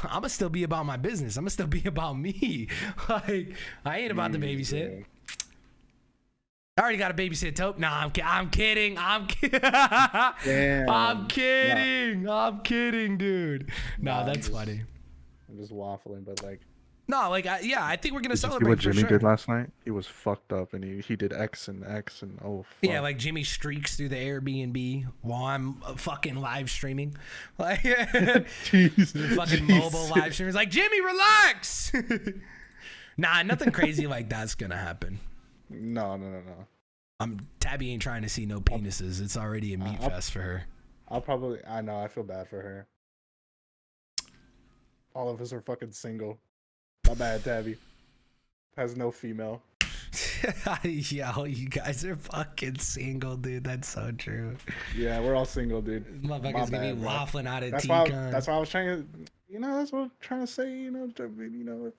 I'ma still be about my business. I'ma still be about me. Like I ain't about the babysit. I already got a babysit tote. Nah, I'm kidding. I'm kidding, dude. Nah, that's funny. I'm just waffling, but like... No, like, I think we're going to celebrate. See what Jimmy did last night? He was fucked up, and he did X and oh, fuck. Yeah, like Jimmy streaks through the Airbnb while I'm fucking live streaming. Like, fucking mobile live streamers. Like, Jimmy, relax! Nah, nothing crazy like that's going to happen. No. Tabby ain't trying to see no penises. It's already a meat fest for her. I know, I feel bad for her. All of us are fucking single. My bad, Tabby. Has no female. Yo, you guys are fucking single, dude. That's so true. Yeah, we're all single, dude. Motherfuckers gonna be waffling out of T-Con. That's why I was trying to, that's what I'm trying to say, if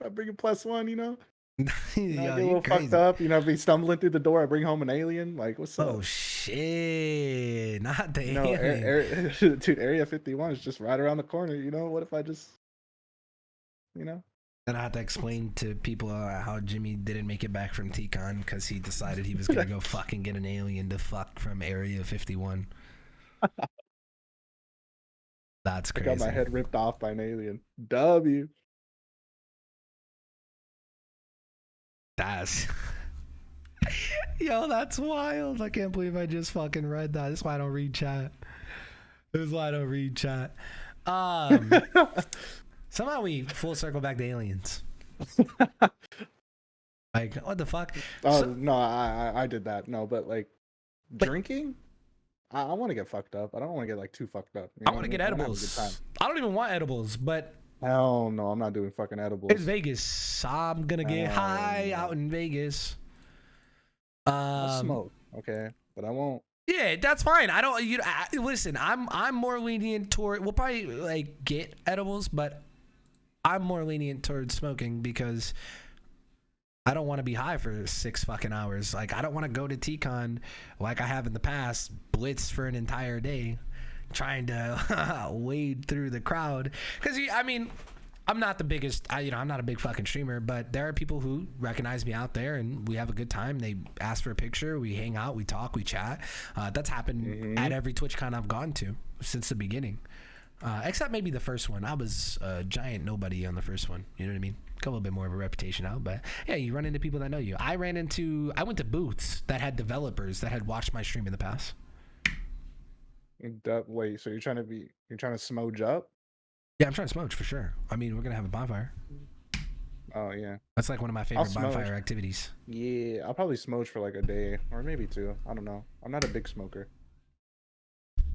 I bring a +1, I get a little fucked up, be stumbling through the door, I bring home an alien, like, what's up? Oh, shit. Not the alien. Dude, Area 51 is just right around the corner, what if I just, And I have to explain to people how Jimmy didn't make it back from T-Con because he decided he was going to go fucking get an alien to fuck from Area 51. That's crazy. I got my head ripped off by an alien. W. Yo, that's wild. I can't believe I just fucking read that. That's why I don't read chat. Somehow we full circle back to aliens. Like, what the fuck? Oh, no, I did that. No, but like, drinking? I want to get fucked up. I don't want to get like too fucked up. I want to get edibles. I don't even want edibles, but... Hell no, I'm not doing fucking edibles. It's Vegas. I'm gonna get high out in Vegas. I'll smoke, okay, but I won't. Yeah, that's fine. I don't. Listen. I'm more lenient toward. We'll probably like get edibles, but I'm more lenient towards smoking because I don't want to be high for 6 fucking hours. Like I don't want to go to TCon like I have in the past, blitz for an entire day, trying to wade through the crowd. Because I mean, I'm not the biggest, I'm not a big fucking streamer, but there are people who recognize me out there and we have a good time. They ask for a picture, we hang out, we talk, we chat. That's happened at every TwitchCon I've gone to since the beginning. Except maybe the first one. I was a giant nobody on the first one. You know what I mean? Got a little bit more of a reputation out, but yeah, you run into people that know you. I went to booths that had developers that had watched my stream in the past. Wait, so you're trying to smooge up? Yeah, I'm trying to smoke for sure. I mean, we're gonna have a bonfire. Oh yeah, that's like one of my favorite bonfire activities. Yeah, I'll probably smoke for like a day or maybe 2. I don't know. I'm not a big smoker.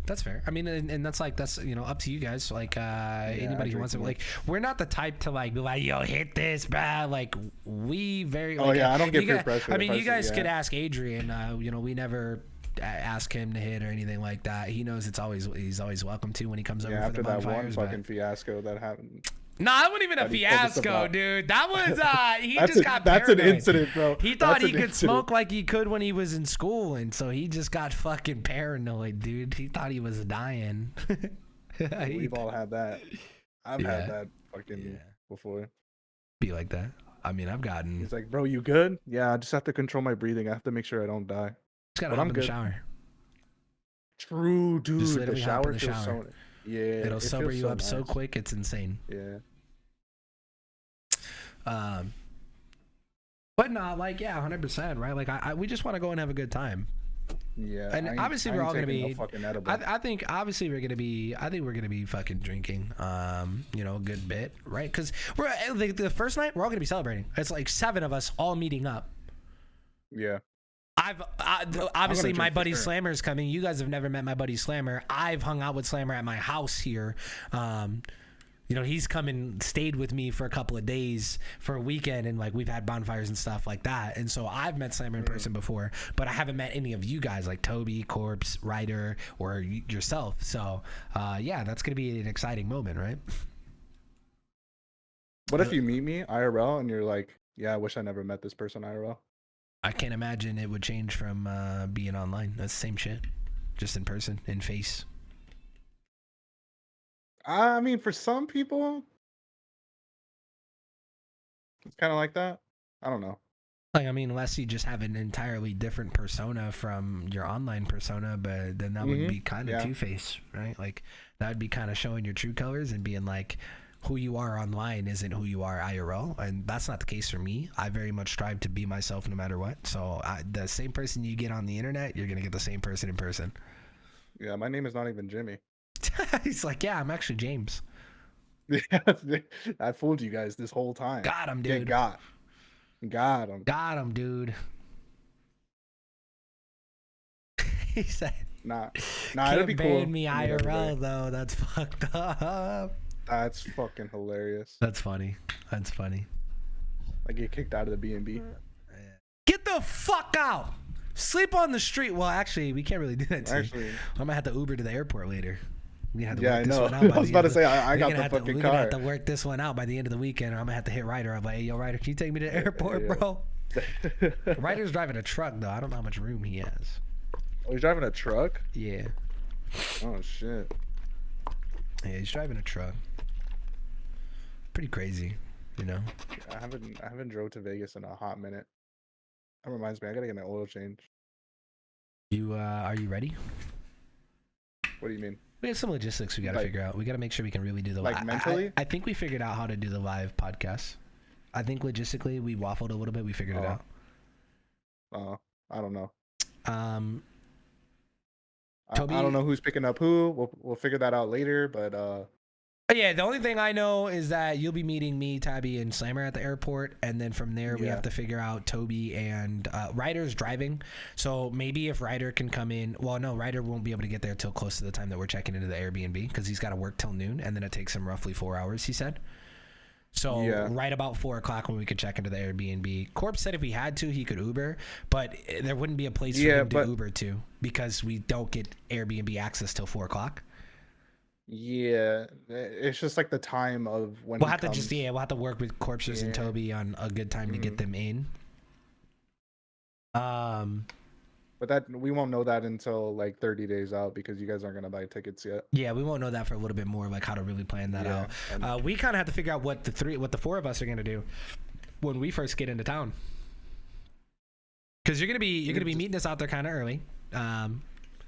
That's fair. I mean, and that's up to you guys. Like anybody who wants to, like, we're not the type to like be like, yo, hit this, bruh. Like we very. Oh like, yeah, I don't get peer pressure. I mean, you guys could ask Adrian. We never ask him to hit or anything like that. He knows he's always welcome to when he comes over for the bonfires. After that one fucking fiasco that happened. No, that wasn't even a fiasco, dude. That was he just got paranoid. That's an incident, bro. He thought he could smoke like he could when he was in school, and so he just got fucking paranoid, dude. He thought he was dying. We've all had that. I've had that fucking before. Be like that. I mean, I've gotten. He's like, bro, you good? Yeah, I just have to control my breathing. I have to make sure I don't die. Just gotta hop in the shower. True, dude. Just the shower feels so. Yeah, it'll sober you up so quick. It's insane. Yeah. But not like 100%, right? Like we just want to go and have a good time. Yeah. And obviously we're all gonna be. No I think obviously we're gonna be. I think we're gonna be fucking drinking. A good bit, right? Because we're the first night we're all gonna be celebrating. It's like 7 of us all meeting up. Yeah. Obviously my buddy Slammer is coming. You guys have never met my buddy Slammer. I've hung out with Slammer at my house here. He's come and stayed with me for a couple of days for a weekend, and like we've had bonfires and stuff like that. And so I've met Slammer in person before, but I haven't met any of you guys like Toby, Corpse, Ryder, or yourself. So that's gonna be an exciting moment, right? What if you meet me IRL and you're like, yeah, I wish I never met this person IRL? I can't imagine it would change from being online. That's the same shit, just in person, in face. I mean, for some people, it's kind of like that. I don't know. Like, I mean, unless you just have an entirely different persona from your online persona, but then that would be kind of two-faced, right? Like, that would be kind of showing your true colors and being like, who you are online isn't who you are IRL, and that's not the case for me. I very much strive to be myself no matter what. So the same person you get on the internet, you're gonna get the same person in person. Yeah, my name is not even Jimmy. He's like, yeah, I'm actually James. Yeah, I fooled you guys this whole time. Got him, dude. Got him. Got him, dude. He said, Nah, can't it'd be cool. ban me IRL though. That's fucked up. That's fucking hilarious. That's funny. Like get kicked out of the B&B. Get the fuck out. Sleep on the street. Well, actually, we can't really do that. I'm gonna have to Uber to the airport later. I know. I was about to say I got the fucking car. We're gonna have to work this one out by the end of the weekend, or I'm gonna have to hit Ryder. I'm like, hey, yo, Ryder, can you take me to the airport, bro? Ryder's driving a truck though. I don't know how much room he has. Oh, he's driving a truck? Yeah. Oh shit. Yeah, he's driving a truck. Pretty crazy, you know. I haven't drove to Vegas in a hot minute. That reminds me, I gotta get my oil change. Are you ready? What do you mean? We have some logistics we gotta figure out. We gotta make sure we can really do the like mentally. I think we figured out how to do the live podcast. I think logistically we waffled a little bit. We figured it out. I don't know. Toby, I don't know who's picking up who. We'll figure that out later. But yeah, the only thing I know is that you'll be meeting me, Tabby, and Slammer at the airport, and then from there we have to figure out Toby and Ryder's driving. So maybe if Ryder can come in, well, no, Ryder won't be able to get there till close to the time that we're checking into the Airbnb because he's got to work till noon, and then it takes him roughly 4 hours. He said. So Yeah. right about 4 o'clock when we could check into the Airbnb. Corp said if he had to, he could Uber, but there wouldn't be a place for him to Uber to because we don't get Airbnb access till 4 o'clock. Yeah, it's just like the time of when We'll he have to comes. we'll have to work with Corpses and Toby on a good time to get them in. But that we won't know that until like 30 days out because you guys aren't gonna buy tickets yet. Yeah, we won't know that for a little bit more, like how to really plan that out. We kind of have to figure out what the four of us are gonna do when we first get into town, because you're gonna be meeting us out there kind of early.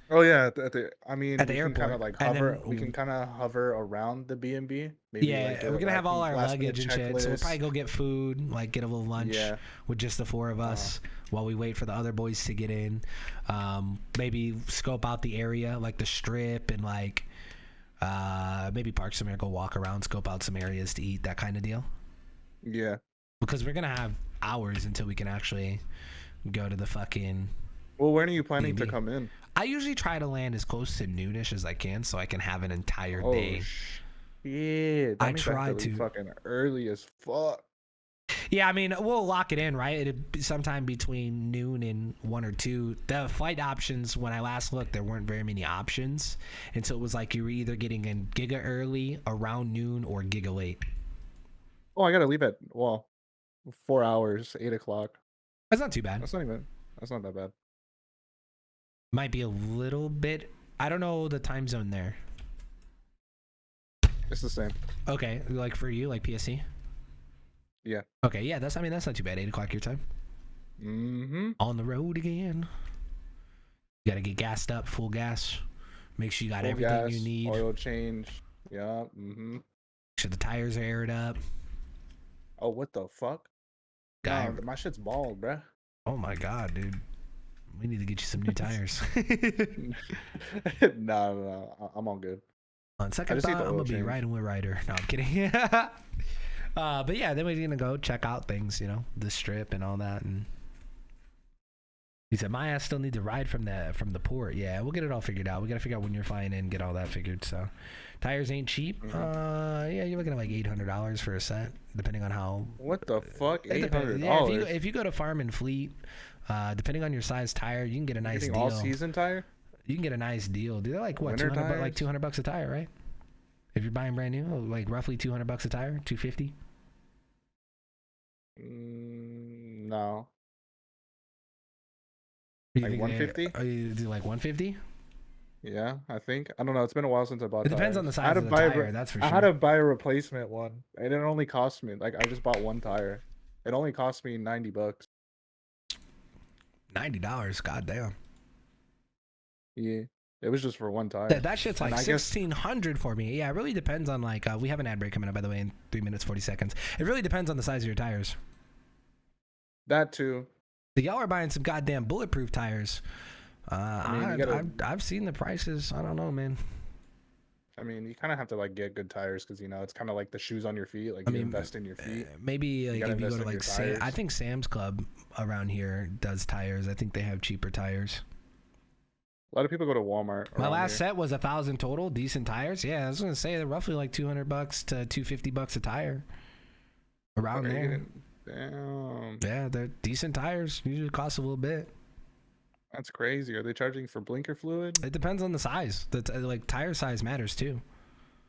Oh yeah, at the we can kind of like hover. We can kind of hover around the B&B. Maybe yeah, we're gonna have all our luggage and shit, so we'll probably go get food, like get a little lunch with just the four of us while we wait for the other boys to get in. Maybe scope out the area, like the strip, and like maybe park somewhere, go walk around, scope out some areas to eat, that kind of deal. Yeah, because we're gonna have hours until we can actually go to the fucking. Well, when are you planning to come in? I usually try to land as close to noonish as I can, so I can have an entire day. Yeah, I try to fucking early as fuck. Yeah, I mean, we'll lock it in, right? It'd be sometime between noon and 1 or 2. The flight options, when I last looked, there weren't very many options, and so it was like you were either getting in giga early, around noon, or giga late. Oh, I gotta leave at 4 hours, 8 o'clock. That's not too bad. That's not that bad. Might be a little bit. I don't know the time zone there. It's the same. Okay, like for you, like PSC. Yeah. Okay, yeah, that's not too bad. 8 o'clock your time. On the road again. You gotta get gassed up, full gas. Make sure you got everything you need. Oil change. Yeah. Make sure the tires are aired up. Oh, what the fuck? Nah, my shit's bald, bruh. Oh my god, dude. We need to get you some new tires. No, I'm all good. On second thought, I'm gonna be riding with Ryder. No, I'm kidding. But yeah, then we're gonna go check out things, the strip and all that. And he said, my ass still need to ride from the port. Yeah, we'll get it all figured out. We gotta figure out when you're flying in, get all that figured. So tires ain't cheap. Yeah, you're looking at like $800 for a set, depending on how. What the fuck? $800. Yeah, if you go to Farm and Fleet, depending on your size tire, you can get a nice deal. All season tire? You can get a nice deal. They're like what, $200 a tire, right? If you're buying brand new, like roughly $200 a tire, $250. No. Like 150? Are you do like 150? Yeah, I think. I don't know. It's been a while since I bought. It depends on the size of the tire. That's for sure. I had to buy a replacement one, and it only cost me I just bought one tire. It only cost me $90. $90, goddamn. Yeah, it was just for one tire. That shit's like $1,600 for me. Yeah, it really depends on like we have an ad break coming up, by the way, in 3 minutes 40 seconds. It really depends on the size of your tires. That too. Y'all are buying some goddamn bulletproof tires. I've seen the prices. I don't know, man. I mean, you kind of have to like get good tires because it's kind of like the shoes on your feet. Like you invest in your feet. Maybe like if you go to like I think Sam's Club around here does tires. I think they have cheaper tires. A lot of people go to Walmart. My last set was $1,000 total, decent tires. Yeah, I was gonna say they're roughly like $200 to $250 a tire. Around there. Damn. Yeah, they're decent tires. Usually cost a little bit. That's crazy. Are they charging for blinker fluid? It depends on the size. Like tire size matters too.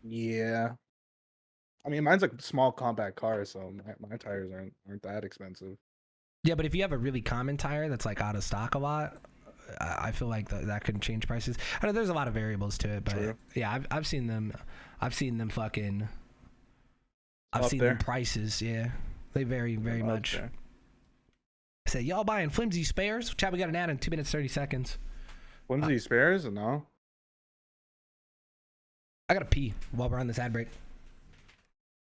Yeah. I mean, mine's like a small compact car, so my tires aren't that expensive. Yeah, but if you have a really common tire that's like out of stock a lot, I feel like that could change prices. I know there's a lot of variables to it, but true. Yeah, I've seen them. I've seen them fucking. I've seen them prices. Yeah, they vary very much. There. I said, y'all buying flimsy spares? Chat, we got an ad in 2 minutes 30 seconds. Flimsy spares? No. I gotta pee while we're on this ad break.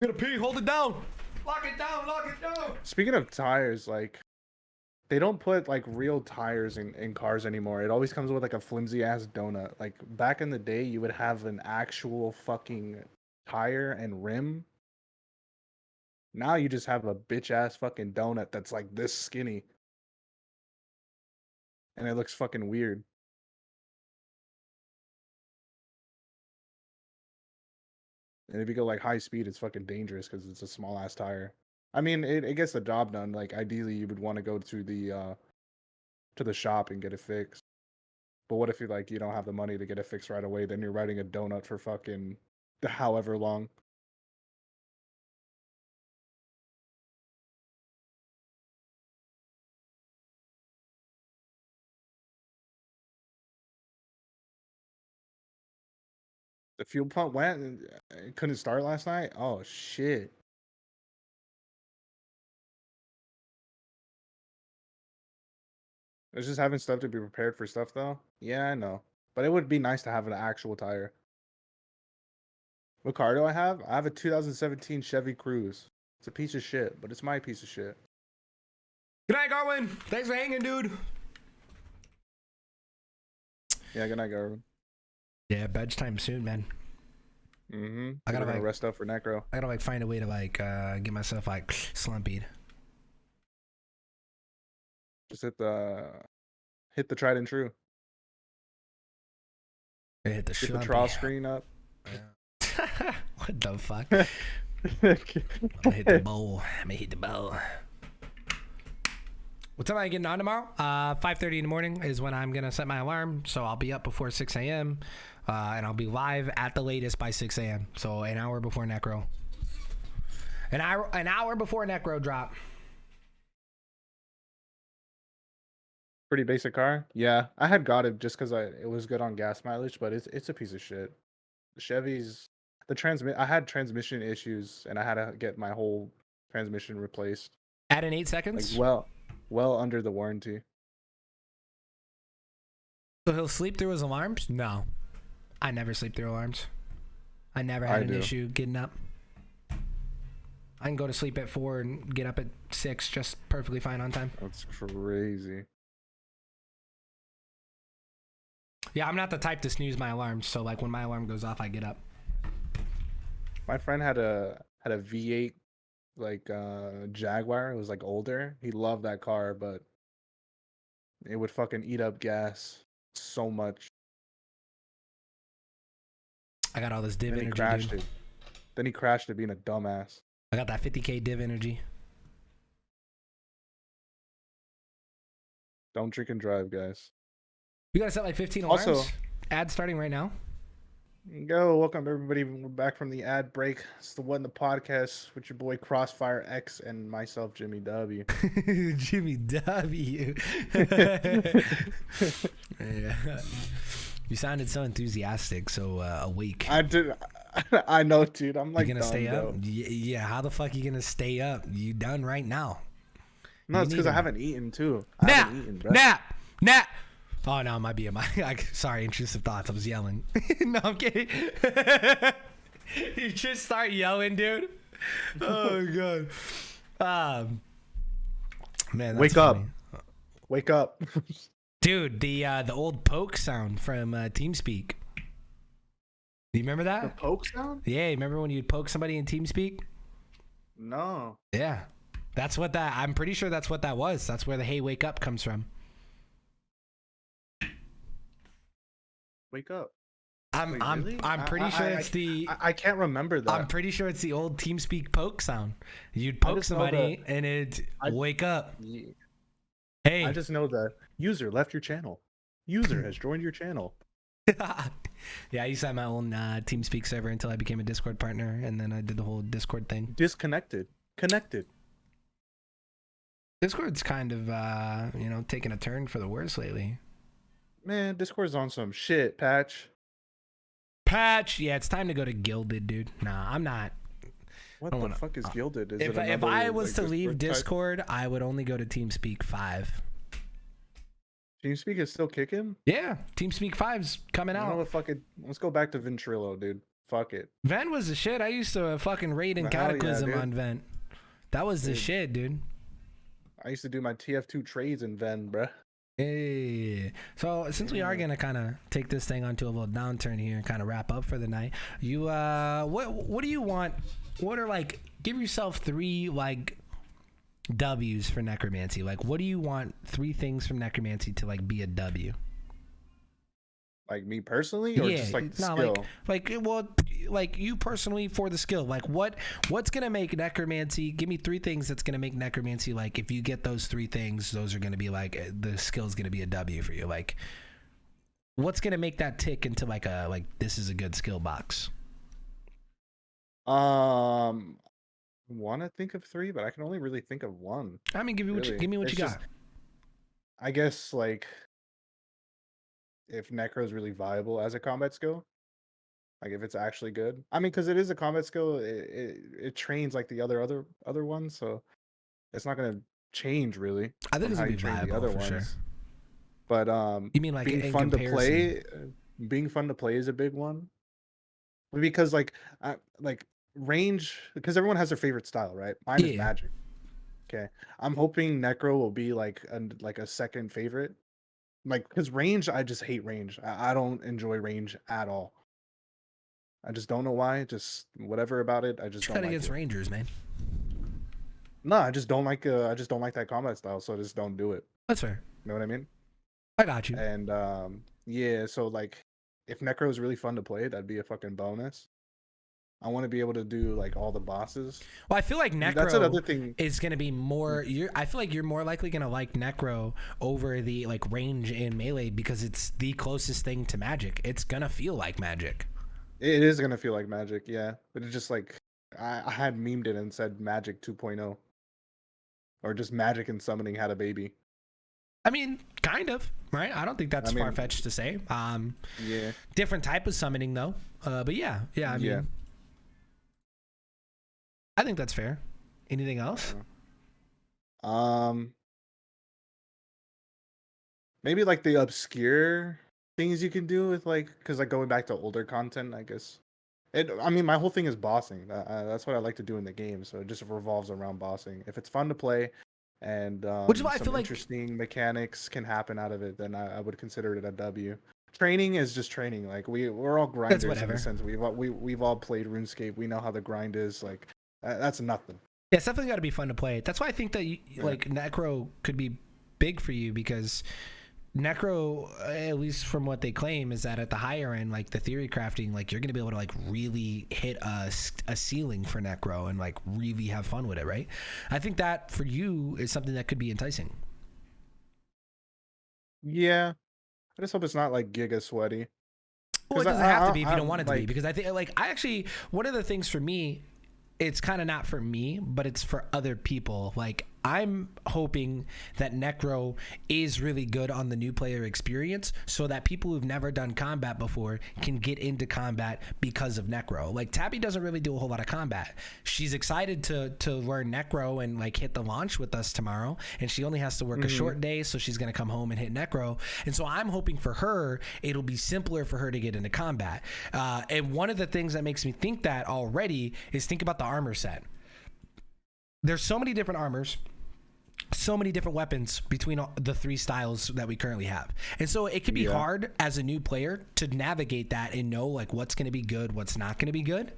I gotta pee. Hold it down. Lock it down. Lock it down. Speaking of tires, like, they don't put like real tires in cars anymore. It always comes with like a flimsy ass donut. Like back in the day, you would have an actual fucking tire and rim. Now you just have a bitch ass fucking donut that's like this skinny. And it looks fucking weird. And if you go like high speed, it's fucking dangerous because it's a small ass tire. I mean, it gets the job done. Like ideally, you would want to go to the shop and get it fixed. But what if you don't have the money to get it fixed right away? Then you're riding a donut for fucking however long. The fuel pump went and it couldn't start last night. Oh shit. It's just having stuff to be prepared for stuff though. Yeah, I know. But it would be nice to have an actual tire. What car do I have? I have a 2017 Chevy Cruze. It's a piece of shit, but it's my piece of shit. Good night, Garwin. Thanks for hanging, dude. Yeah, good night, Garvin. Yeah, bedtime soon, man. Mm-hmm. I gotta like, rest up for Necro. I gotta find a way to get myself slumpied. Just hit the tried and true. Hit the trial screen up. Yeah. What the fuck? I'm gonna hit the bowl. What time am I getting on tomorrow? 5:30 in the morning is when I'm gonna set my alarm. So I'll be up before 6 a.m. And I'll be live at the latest by 6 a.m. So an hour before Necro. An hour before Necro drop. Pretty basic car. Yeah, I had got it just because it was good on gas mileage, but it's a piece of shit. The Chevy's I had transmission issues and I had to get my whole transmission replaced. Add in 8 seconds. Like well under the warranty. So he'll sleep through his alarms? No, I never sleep through alarms. I never had an issue getting up. I can go to sleep at 4 and get up at 6 just perfectly fine on time. That's crazy. Yeah, I'm not the type to snooze my alarms, so like when my alarm goes off, I get up. My friend had a V8 Jaguar. It was like older. He loved that car, but it would fucking eat up gas so much. I got all this div energy. Then he crashed it being a dumbass. I got that 50k div energy. Don't drink and drive, guys. You gotta set like 15 alarms. Also, ad starting right now. Welcome everybody. We're back from the ad break. It's the What in the Podcast with your boy CrossFireX and myself, Jimmy W. Jimmy W. Yeah. You sounded so enthusiastic, so awake. I did. I know, dude. I'm like, you gonna stay up? Yeah. How the fuck you gonna stay up? You done right now? No, it's because I haven't eaten too. Nap. Oh no, it might be sorry, intrusive thoughts. I was yelling. No, I'm kidding. You just start yelling, dude. Oh god. Man, that's wake funny. up. Wake up. Dude, the old poke sound from TeamSpeak. Do you remember that? The poke sound? Yeah, remember when you'd poke somebody in TeamSpeak? No. Yeah. I'm pretty sure that's what that was. That's where the hey wake up comes from. Wake up. I'm pretty sure it's I can't remember that. I'm pretty sure it's the old TeamSpeak poke sound. You'd poke somebody and it'd wake up. Yeah. Hey. I just know that user left your channel. User has joined your channel. Yeah, I used to have my own TeamSpeak server until I became a Discord partner, and then I did the whole Discord thing. Disconnected. Connected. Discord's kind of taking a turn for the worse lately. Man, Discord's on some shit, Patch. Yeah, it's time to go to Gilded, dude. Nah, I'm not. What the fuck is Gilded? If I was to leave Discord, I would only go to TeamSpeak 5. TeamSpeak is still kicking? Yeah, TeamSpeak 5's coming out. Let's go back to Ventrilo, dude. Fuck it. Vent was the shit. I used to fucking raid in Cataclysm on Vent. That was the shit, dude. I used to do my TF2 trades in Ven, bruh. Hey, so since we are gonna kind of take this thing onto a little downturn here and kind of wrap up for the night, you what do you want? What are give yourself 3 W's for necromancy? What do you want 3 things from necromancy to be a W? Like me personally, or just the skill? like you personally for the skill. Like what's gonna make necromancy? Give me 3 things that's gonna make necromancy. Like if you get those 3 things, those are gonna be like the skill's gonna be a W for you. Like what's gonna make that tick into like this is a good skill box? Want to think of 3, but I can only really think of 1. I mean, give me what you got. I guess like if Necro is really viable as a combat skill, like if it's actually good. I mean, because it is a combat skill, it trains like the other ones, so it's not gonna change really. I think from it's how gonna you be train the viable other for ones. sure. But You mean like being in fun comparison? to play, being fun to play is a big one. Because like range, because everyone has their favorite style, right? Mine is Yeah. magic. Okay, I'm hoping Necro will be like a second favorite. Like, because range, I just hate range. I don't enjoy range at all. I just don't know why. Just whatever about it. I just don't Cut like against it. Rangers, man. No, I just don't like. I just don't like that combat style. So I just don't do it. That's fair. You know what I mean? I got you. And yeah. So like, if Necro is really fun to play, that'd be a fucking bonus. I want to be able to do like all the bosses. Well, I feel like That's another Necro thing. is going to be more. I feel like you're more likely going to like Necro over the like range in melee because it's the closest thing to magic. It's gonna feel like magic. It is gonna feel like magic, yeah. But it's just like I had memed it and said Magic 2.0, or just Magic and summoning had a baby. I mean, kind of, right? I don't think that's I mean, far fetched to say. Yeah. Different type of summoning though. But yeah. I mean, Yeah. I think that's fair. Anything else? Maybe like the obscure things you can do with like, because like going back to older content, I guess. I mean, my whole thing is bossing. That's what I like to do in the game. So it just revolves around bossing. If it's fun to play, and Which is why I some feel like interesting mechanics can happen out of it, then I would consider it a W. Training is just training. Like we're all grinders in whatever. the sense we've all played RuneScape. We know how the grind is. Like that's nothing. Yeah, it's definitely got to be fun to play. That's why I think that like Necro could be big for you because Necro, at least from what they claim, is that at the higher end, like the theory crafting, like you're gonna be able to like really hit a ceiling for Necro and like really have fun with it, right? I think that for you is something that could be enticing. Yeah, I just hope it's not like giga sweaty. Well, it doesn't have to be if you I'm, don't want it to be, like- because I think like I actually one of the things for me, it's kind of not for me, but it's for other people. Like I'm hoping that Necro is really good on the new player experience so that people who've never done combat before can get into combat because of Necro. Like Tabby doesn't really do a whole lot of combat. She's excited to learn Necro and like hit the launch with us tomorrow, and she only has to work a short day, so she's going to come home and hit Necro. And so I'm hoping for her it'll be simpler for her to get into combat. And one of the things that makes me think that already is think about the armor set. There's so many different armors, so many different weapons between the 3 styles that we currently have. And so it can be hard as a new player to navigate that and know like what's going to be good, what's not going to be good,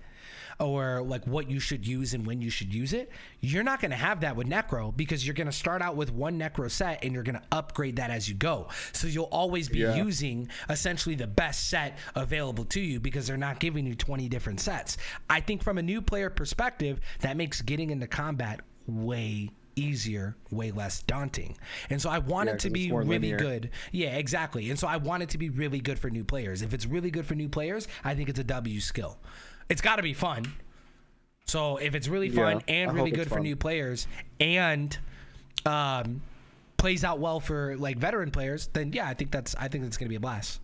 or like what you should use and when you should use it. You're not going to have that with Necro because you're going to start out with one Necro set and you're going to upgrade that as you go. So you'll always be using essentially the best set available to you because they're not giving you 20 different sets. I think from a new player perspective, that makes getting into combat way easier, way less daunting. And so I want it to be really good. Yeah, exactly. And so I want it to be really good for new players. If it's really good for new players, I think it's a W skill. It's got to be fun. So if it's really fun and really good for new players and plays out well for like veteran players, then yeah, I think that's going to be a blast.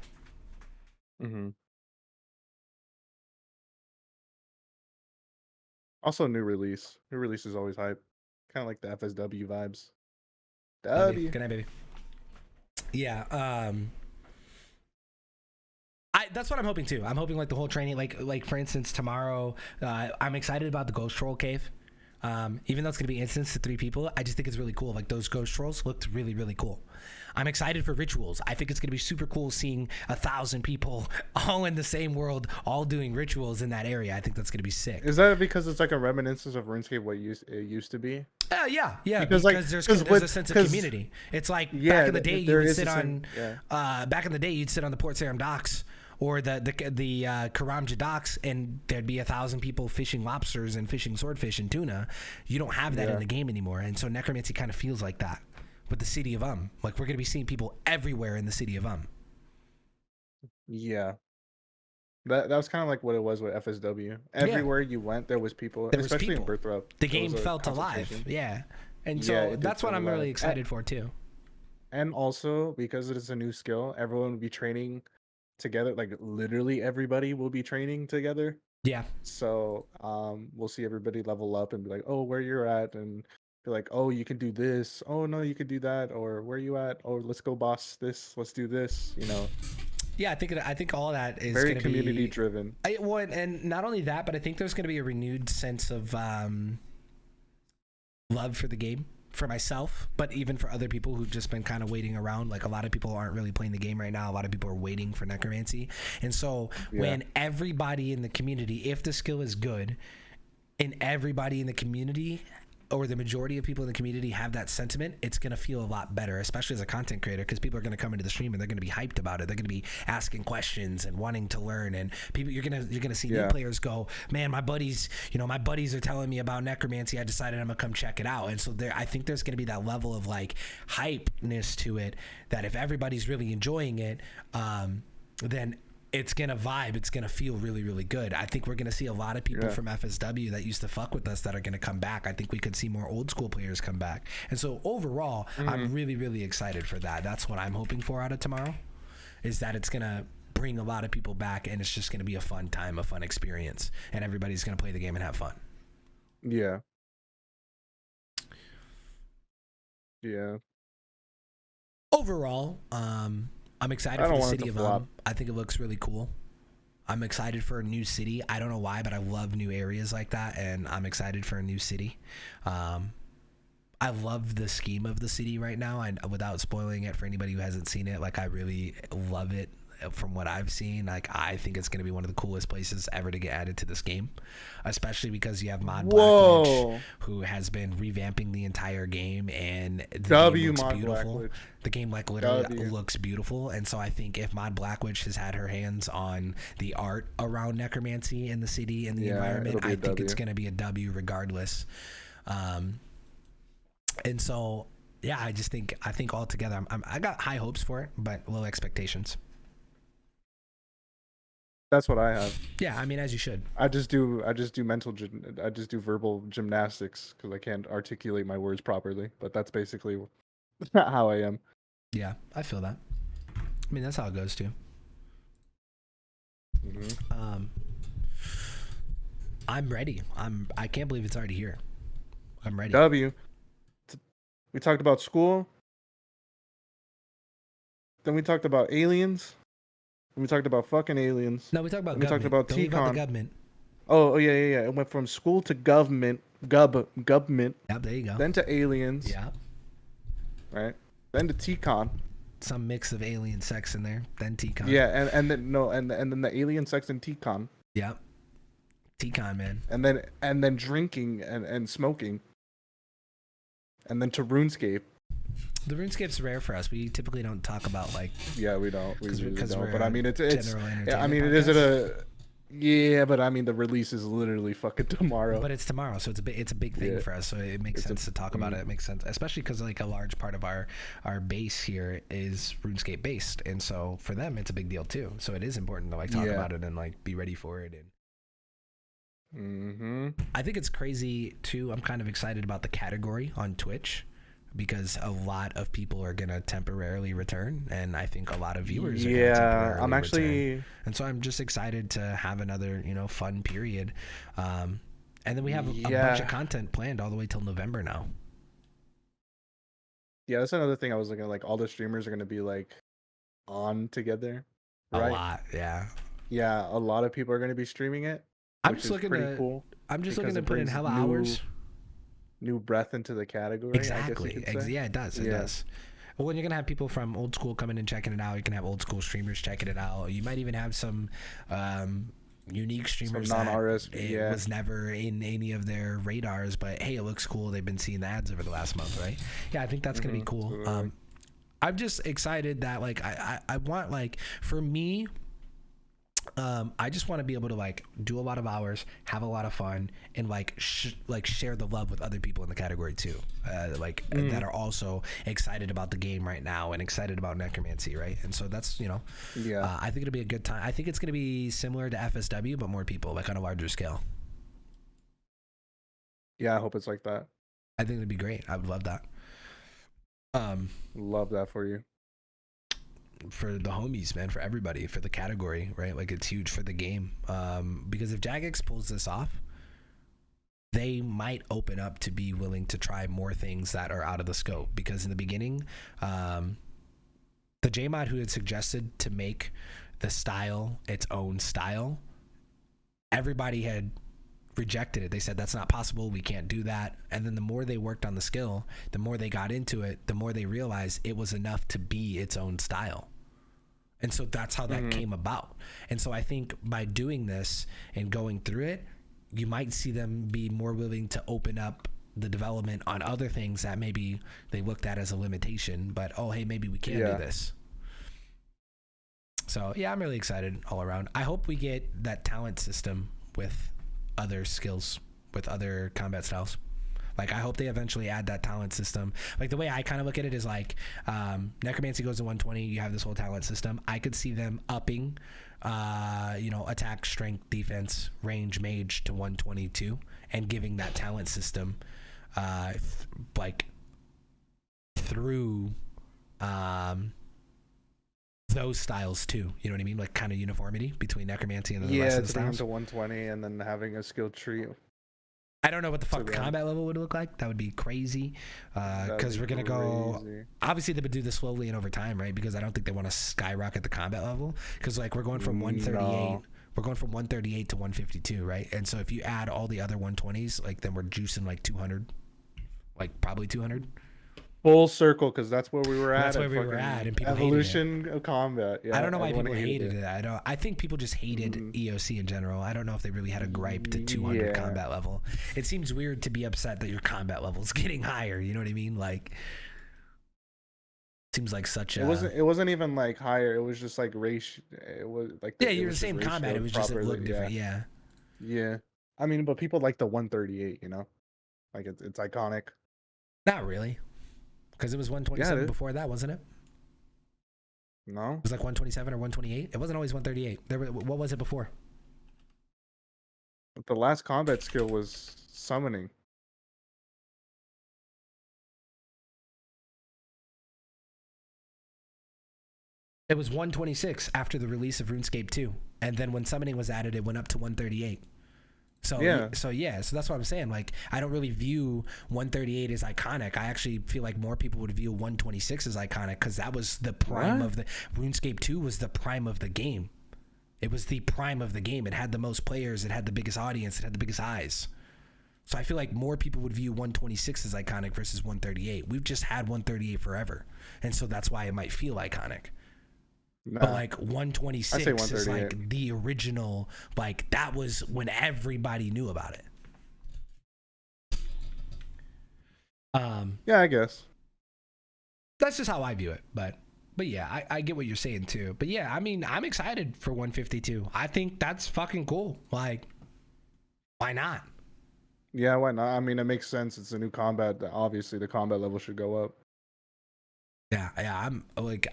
Also, new release. New release is always hype. Kind of like the FSW vibes. W. Good night, baby. Yeah. That's what I'm hoping too. I'm hoping like the whole training, like for instance, tomorrow, I'm excited about the Ghost Troll Cave. Even though it's gonna be instance to 3 people, I just think it's really cool. Like those ghost trolls looked really, really cool. I'm excited for rituals. I think it's gonna be super cool seeing 1,000 people all in the same world, all doing rituals in that area. I think that's gonna be sick. Is that because it's like a reminiscence of RuneScape, what it used to be? Yeah, because there's a sense of community. It's like back in the day you would sit on back in the day you'd sit on the Port Sarim docks or the Karamja docks, and there'd be 1,000 people fishing lobsters and fishing swordfish and tuna. You don't have that in the game anymore, and so necromancy kind of feels like that with the city of Like, we're gonna be seeing people everywhere in the city of Yeah. That was kind of like what it was with FSW. Everywhere you went, there was people, especially in Birthright. The game felt alive, and so that's what I'm really excited for too. And also, because it is a new skill, everyone will be training together. Like, literally everybody will be training together. Yeah. So we'll see everybody level up and be like, oh, where you're at, and be like, oh, you can do this. Oh no, you can do that. Or where you at? Oh, let's go boss this. Let's do this. Yeah, I think all that is very gonna community be driven. And not only that, but I think there's going to be a renewed sense of love for the game for myself, but even for other people who've just been kind of waiting around. Like, a lot of people aren't really playing the game right now. A lot of people are waiting for necromancy, and so when everybody in the community, if the skill is good, and everybody in the community, or the majority of people in the community, have that sentiment, it's going to feel a lot better, especially as a content creator, because people are going to come into the stream and they're going to be hyped about it. They're going to be asking questions and wanting to learn, and people, you're going to see new players go, man, my buddies are telling me about necromancy. I decided I'm going to come check it out. And so I think there's going to be that level of like hypeness to it, that if everybody's really enjoying it, then it's gonna vibe. It's gonna feel really, really good. I think we're gonna see a lot of people from FSW that used to fuck with us that are gonna come back. I think we could see more old school players come back. And so overall, I'm really, really excited for that. That's what I'm hoping for out of tomorrow, is that it's gonna bring a lot of people back, and it's just gonna be a fun time, a fun experience, and everybody's gonna play the game and have fun. Yeah. Yeah. Overall, I'm excited for the city of I think it looks really cool. I'm excited for a new city. I don't know why, but I love new areas like that, and I'm excited for a new city. I love the scheme of the city right now, and without spoiling it for anybody who hasn't seen it, like, I really love it. From what I've seen, like, I think it's going to be one of the coolest places ever to get added to this game, especially because you have Mod Blackwitch, who has been revamping the entire game, and the game looks beautiful. The game, like, literally looks beautiful, and so I think if Mod Blackwitch has had her hands on the art around necromancy in the city and the environment, I think it's going to be a W regardless. And so, yeah, I think altogether, I got high hopes for it, but low expectations. That's what I have. Yeah, I mean, as you should. I just do verbal gymnastics because I can't articulate my words properly. But that's basically how I am. Yeah, I feel that. I mean, that's how it goes too. I'm ready. I can't believe it's already here. I'm ready. W. We talked about school. Then we talked about aliens. We talked about fucking aliens. No, we talked about government. We talked about Don't leave out the government. Oh, yeah. It went from school to government. Government. Yep, there you go. Then to aliens. Yeah. Right. Then to T-Con. Some mix of alien sex in there. Then T-Con. Yeah, and then the alien sex and T-Con. Yep. T-Con, man. And then drinking and smoking. And then to RuneScape. The RuneScape's rare for us. We typically don't talk about, like... Yeah, we don't. We really don't. But I mean, it's yeah, I mean, it is a... Yeah, but I mean, the release is literally fucking tomorrow. But it's tomorrow, so it's a big thing for us. So it makes sense to talk about it. It makes sense, especially because, like, a large part of our base here is RuneScape based, and so for them, it's a big deal too. So it is important to, like, talk about it and, like, be ready for it. And I think it's crazy too. I'm kind of excited about the category on Twitch, because a lot of people are gonna temporarily return, and I think a lot of viewers are gonna temporarily return. And so I'm just excited to have another, fun period. And then we have a bunch of content planned all the way till November now. Yeah, that's another thing I was looking at. Like, all the streamers are gonna be, like, on together, right? A lot, yeah. Yeah, a lot of people are gonna be streaming it. I'm just looking to put in hella hours. New breath into the category. Exactly. Yeah, it does. It does. Well, when you're gonna have people from old school coming and checking it out, you can have old school streamers checking it out. You might even have some unique streamers that was never in any of their radars, but hey, it looks cool. They've been seeing the ads over the last month, right? Yeah, I think that's gonna be cool. I'm just excited that, like, I want, like, for me, I just want to be able to like do a lot of hours, have a lot of fun, and like share the love with other people in the category too, that are also excited about the game right now and excited about necromancy, right? And so that's Yeah. I think it'll be a good time. I think it's gonna be similar to FSW, but more people, like on a larger scale. Yeah, I hope it's like that. I think it'd be great. I would love that. Love that for you. For the homies, man, for everybody, for the category, right? Like it's huge for the game. Because if Jagex pulls this off, they might open up to be willing to try more things that are out of the scope. Because in the beginning, the JMod who had suggested to make the style its own style, everybody had rejected it. They said that's not possible, we can't do that. And then the more they worked on the skill, the more they got into it, the more they realized it was enough to be its own style. And so that's how that came about. And so I think by doing this and going through it, you might see them be more willing to open up the development on other things that maybe they looked at as a limitation, but oh hey, maybe we can do this. So yeah, I'm really excited all around. I hope we get that talent system with other skills, with other combat styles. Like I hope they eventually add that talent system. Like the way I kind of look at it is like necromancy goes to 120, you have this whole talent system. I could see them upping attack, strength, defense, range, mage to 122 and giving that talent system through those styles too. You know what I mean? Like kind of uniformity between necromancy and the rest of the styles. To 120 and then having a skill tree. I don't know what the fuck combat level would look like. That would be crazy. Because we're going to go... Obviously, they would do this slowly and over time, right? Because I don't think they want to skyrocket the combat level. Because, like, we're going from 138... No. We're going from 138 to 152, right? And so if you add all the other 120s, like, then we're juicing, like, 200. Like, probably 200. Full circle, because that's where we were at. That's where we were at, and people evolution hated it. Of combat. Yeah, I don't know why people hated it. I think people just hated EOC in general. I don't know if they really had a gripe to 200 combat level. It seems weird to be upset that your combat level is getting higher. You know what I mean? Like, seems like such a. It wasn't even like higher. It was just like ratio. It was like you're the same combat. It was just it looked different. Yeah. Yeah. I mean, but people like the 138. You know, like it's iconic. Not really. Because it was 127 before that, wasn't it? No. It was like 127 or 128. It wasn't always 138. What was it before? The last combat skill was summoning. It was 126 after the release of RuneScape 2. And then when summoning was added, it went up to 138. So that's what I'm saying. Like, I don't really view 138 as iconic. I actually feel like more people would view 126 as iconic because that was the prime of the RuneScape 2 was the prime of the game. It was the prime of the game. It had the most players. It had the biggest audience. It had the biggest eyes. So I feel like more people would view 126 as iconic versus 138. We've just had 138 forever, and so that's why it might feel iconic. Nah, but like 126 is like the original, like that was when everybody knew about it. Yeah, I guess that's just how I view it. But yeah, I get what you're saying too. But yeah, I mean, I'm excited for 152. I think that's fucking cool. Like, why not? Yeah, why not? I mean, it makes sense. It's a new combat. Obviously, the combat level should go up. Yeah,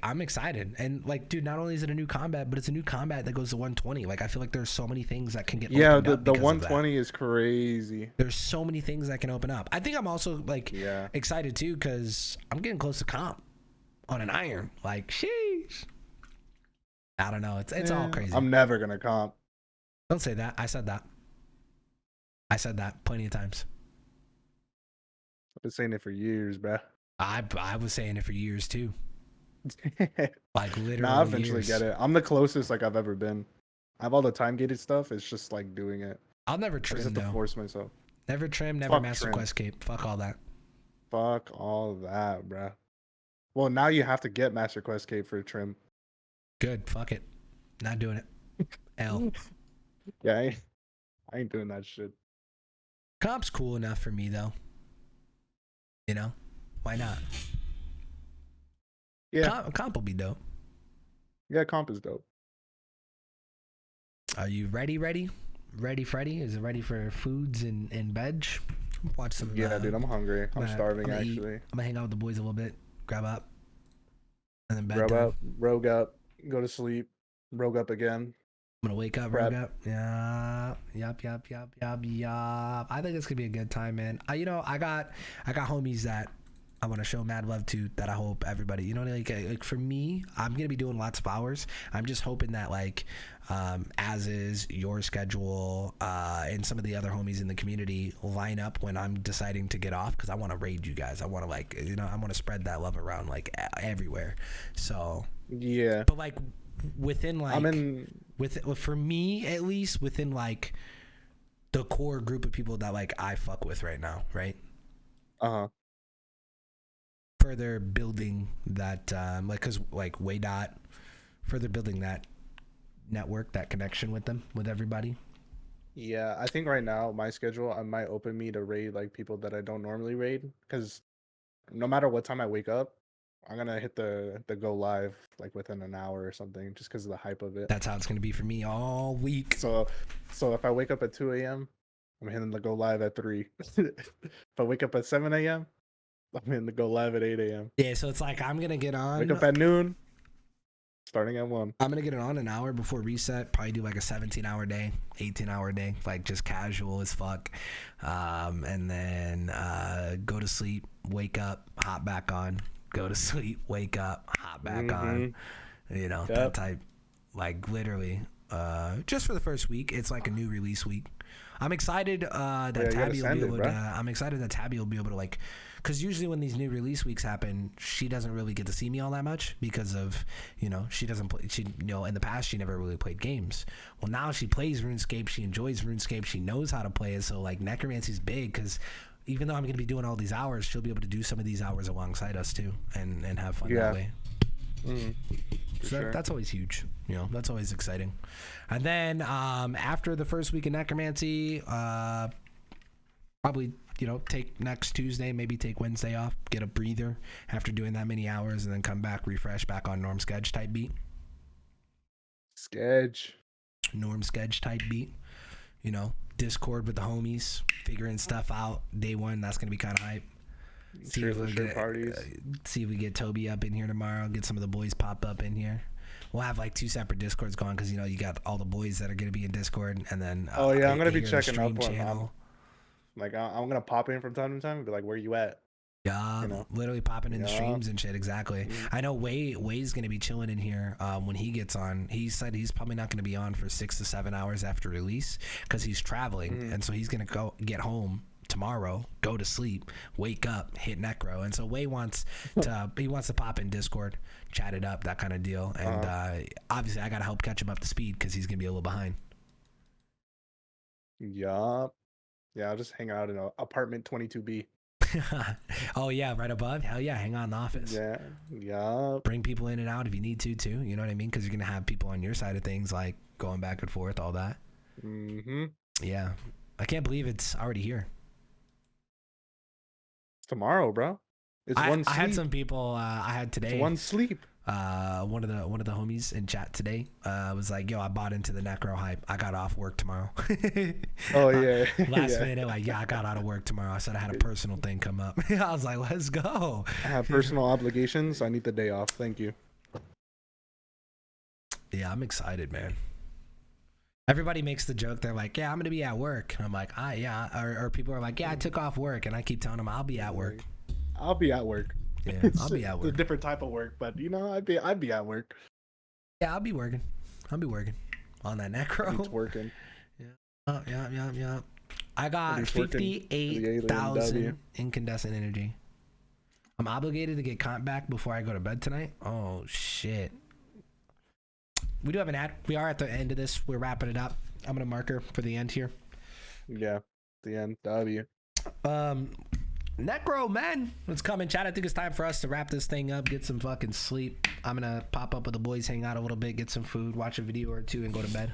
I'm excited. And like, dude, not only is it a new combat, but it's a new combat that goes to 120. Like, I feel like there's so many things that can get opened up. The 120 is crazy. There's so many things that can open up. I think I'm also like excited too because I'm getting close to comp on an iron. Like, sheesh. I don't know. It's all crazy. I'm never gonna comp. Don't say that. I said that plenty of times. I've been saying it for years, bruh. I was saying it for years too. Like literally. I'll eventually get it. I'm the closest like I've ever been. I have all the time gated stuff. It's just like doing it. I'll never trim. I just have to force myself. Never trim. Never Master Quest Cape. Fuck all that. Fuck all that, bruh. Well, now you have to get Master Quest Cape for a trim. Good. Fuck it. Not doing it. L. Yeah, I ain't doing that shit. Comp's cool enough for me though. You know. Why not? Yeah. Comp will be dope. Yeah, comp is dope. Are you ready? Ready, Freddy? Is it ready for foods and veg? Watch some. Yeah, dude, I'm hungry. I'm starving, I'm actually. I'm gonna hang out with the boys a little bit, grab up, and then Grab bedtime. up, rogue up, go to sleep, rogue up again. I'm gonna wake up, Prep. rogue up. Yeah, yup. I think it's gonna be a good time, man. I got homies that I want to show mad love to, that I hope everybody, like for me, I'm gonna be doing lots of hours. I'm just hoping that like, as is your schedule, and some of the other homies in the community line up when I'm deciding to get off, because I want to raid you guys. I want to I want to spread that love around like everywhere. So Yeah. but like within like for me at least, within like the core group of people that like I fuck with right now, right? Further building that because like Waydot, further building that network, that connection with them, with everybody. Yeah, I think right now my schedule, I might open me to raid like people that I don't normally raid, because no matter what time I wake up, I'm gonna hit the go live like within an hour or something, just because of the hype of it. That's how it's gonna be for me all week. So if I wake up at 2 a.m., I'm hitting the go live at 3. If I wake up at 7 a.m., I'm hitting the go live at 8 a.m. Yeah, so it's like I'm gonna get on. Wake up at noon, starting at 1. I'm gonna get it on an hour before reset. Probably do like a 17-hour day, 18-hour day, like just casual as fuck. And then go to sleep, wake up, hop back on. Go to sleep, wake up, hop back on. That type. Like literally, just for the first week, it's like a new release week. I'm excited that Tabby will be able to. I'm excited that Tabby will be able to like, because usually when these new release weeks happen, she doesn't really get to see me all that much because of she doesn't play. She in the past she never really played games. Well, now she plays RuneScape. She enjoys RuneScape. She knows how to play it. So like necromancy's big, because even though I'm going to be doing all these hours, she'll be able to do some of these hours alongside us too, and have fun that way. So that's always huge. That's always exciting. And then after the first week of necromancy, probably take next Tuesday, maybe take Wednesday off, get a breather after doing that many hours, and then come back, refresh back on norm sketch type beat. Norm sketch type beat. Discord with the homies, figuring stuff out. Day one, that's gonna be kind of hype. See if we get Toby up in here tomorrow. Get some of the boys pop up in here. We'll have like 2 separate Discords going, because you got all the boys that are gonna be in Discord, and then I'm gonna be checking up on like I'm gonna pop in from time to time and be like, where you at? Yeah, literally popping in the streams and shit. Exactly. I know Way's gonna be chilling in here when he gets on. He said he's probably not gonna be on for 6 to 7 hours after release, because he's traveling, and so he's gonna go get home tomorrow, go to sleep, wake up, hit necro. And so Way wants to pop in Discord, chat it up, that kind of deal. And obviously I gotta help catch him up to speed, because he's gonna be a little behind. Yup. Yeah, I'll just hang out in apartment 22B. Oh yeah, right above. Hell yeah, hang out in the office. Yeah. Bring people in and out if you need to too. You know what I mean? Because you're gonna have people on your side of things, like going back and forth, all that. Yeah, I can't believe it's already here. Tomorrow, bro. It's one sleep. I had some people. I had today. It's one sleep. One of the homies in chat today was like, "Yo, I bought into the necro hype. I got off work tomorrow." Oh yeah. Last minute, like, I got out of work tomorrow. I said I had a personal thing come up. I was like, "Let's go." I have personal obligations. I need the day off. Thank you. Yeah, I'm excited, man. Everybody makes the joke. They're like, "Yeah, I'm gonna be at work." And I'm like, yeah." Or people are like, "Yeah, I took off work," and I keep telling them, "I'll be at work." I'll be at work. Yeah, I'll be at work. It's a different type of work, but I'd be at work. Yeah, I'll be working. On that necro. It's working. Yeah. Yeah. I got 58,000 incandescent energy. I'm obligated to get comp back before I go to bed tonight. Oh shit. We do have an ad. We are at the end of this. We're wrapping it up. I'm gonna marker for the end here. Yeah, the end. W. Necro, man, let's come and chat. I think it's time for us to wrap this thing up, get some fucking sleep. I'm gonna pop up with the boys, hang out a little bit, get some food, watch a video or two, and go to bed.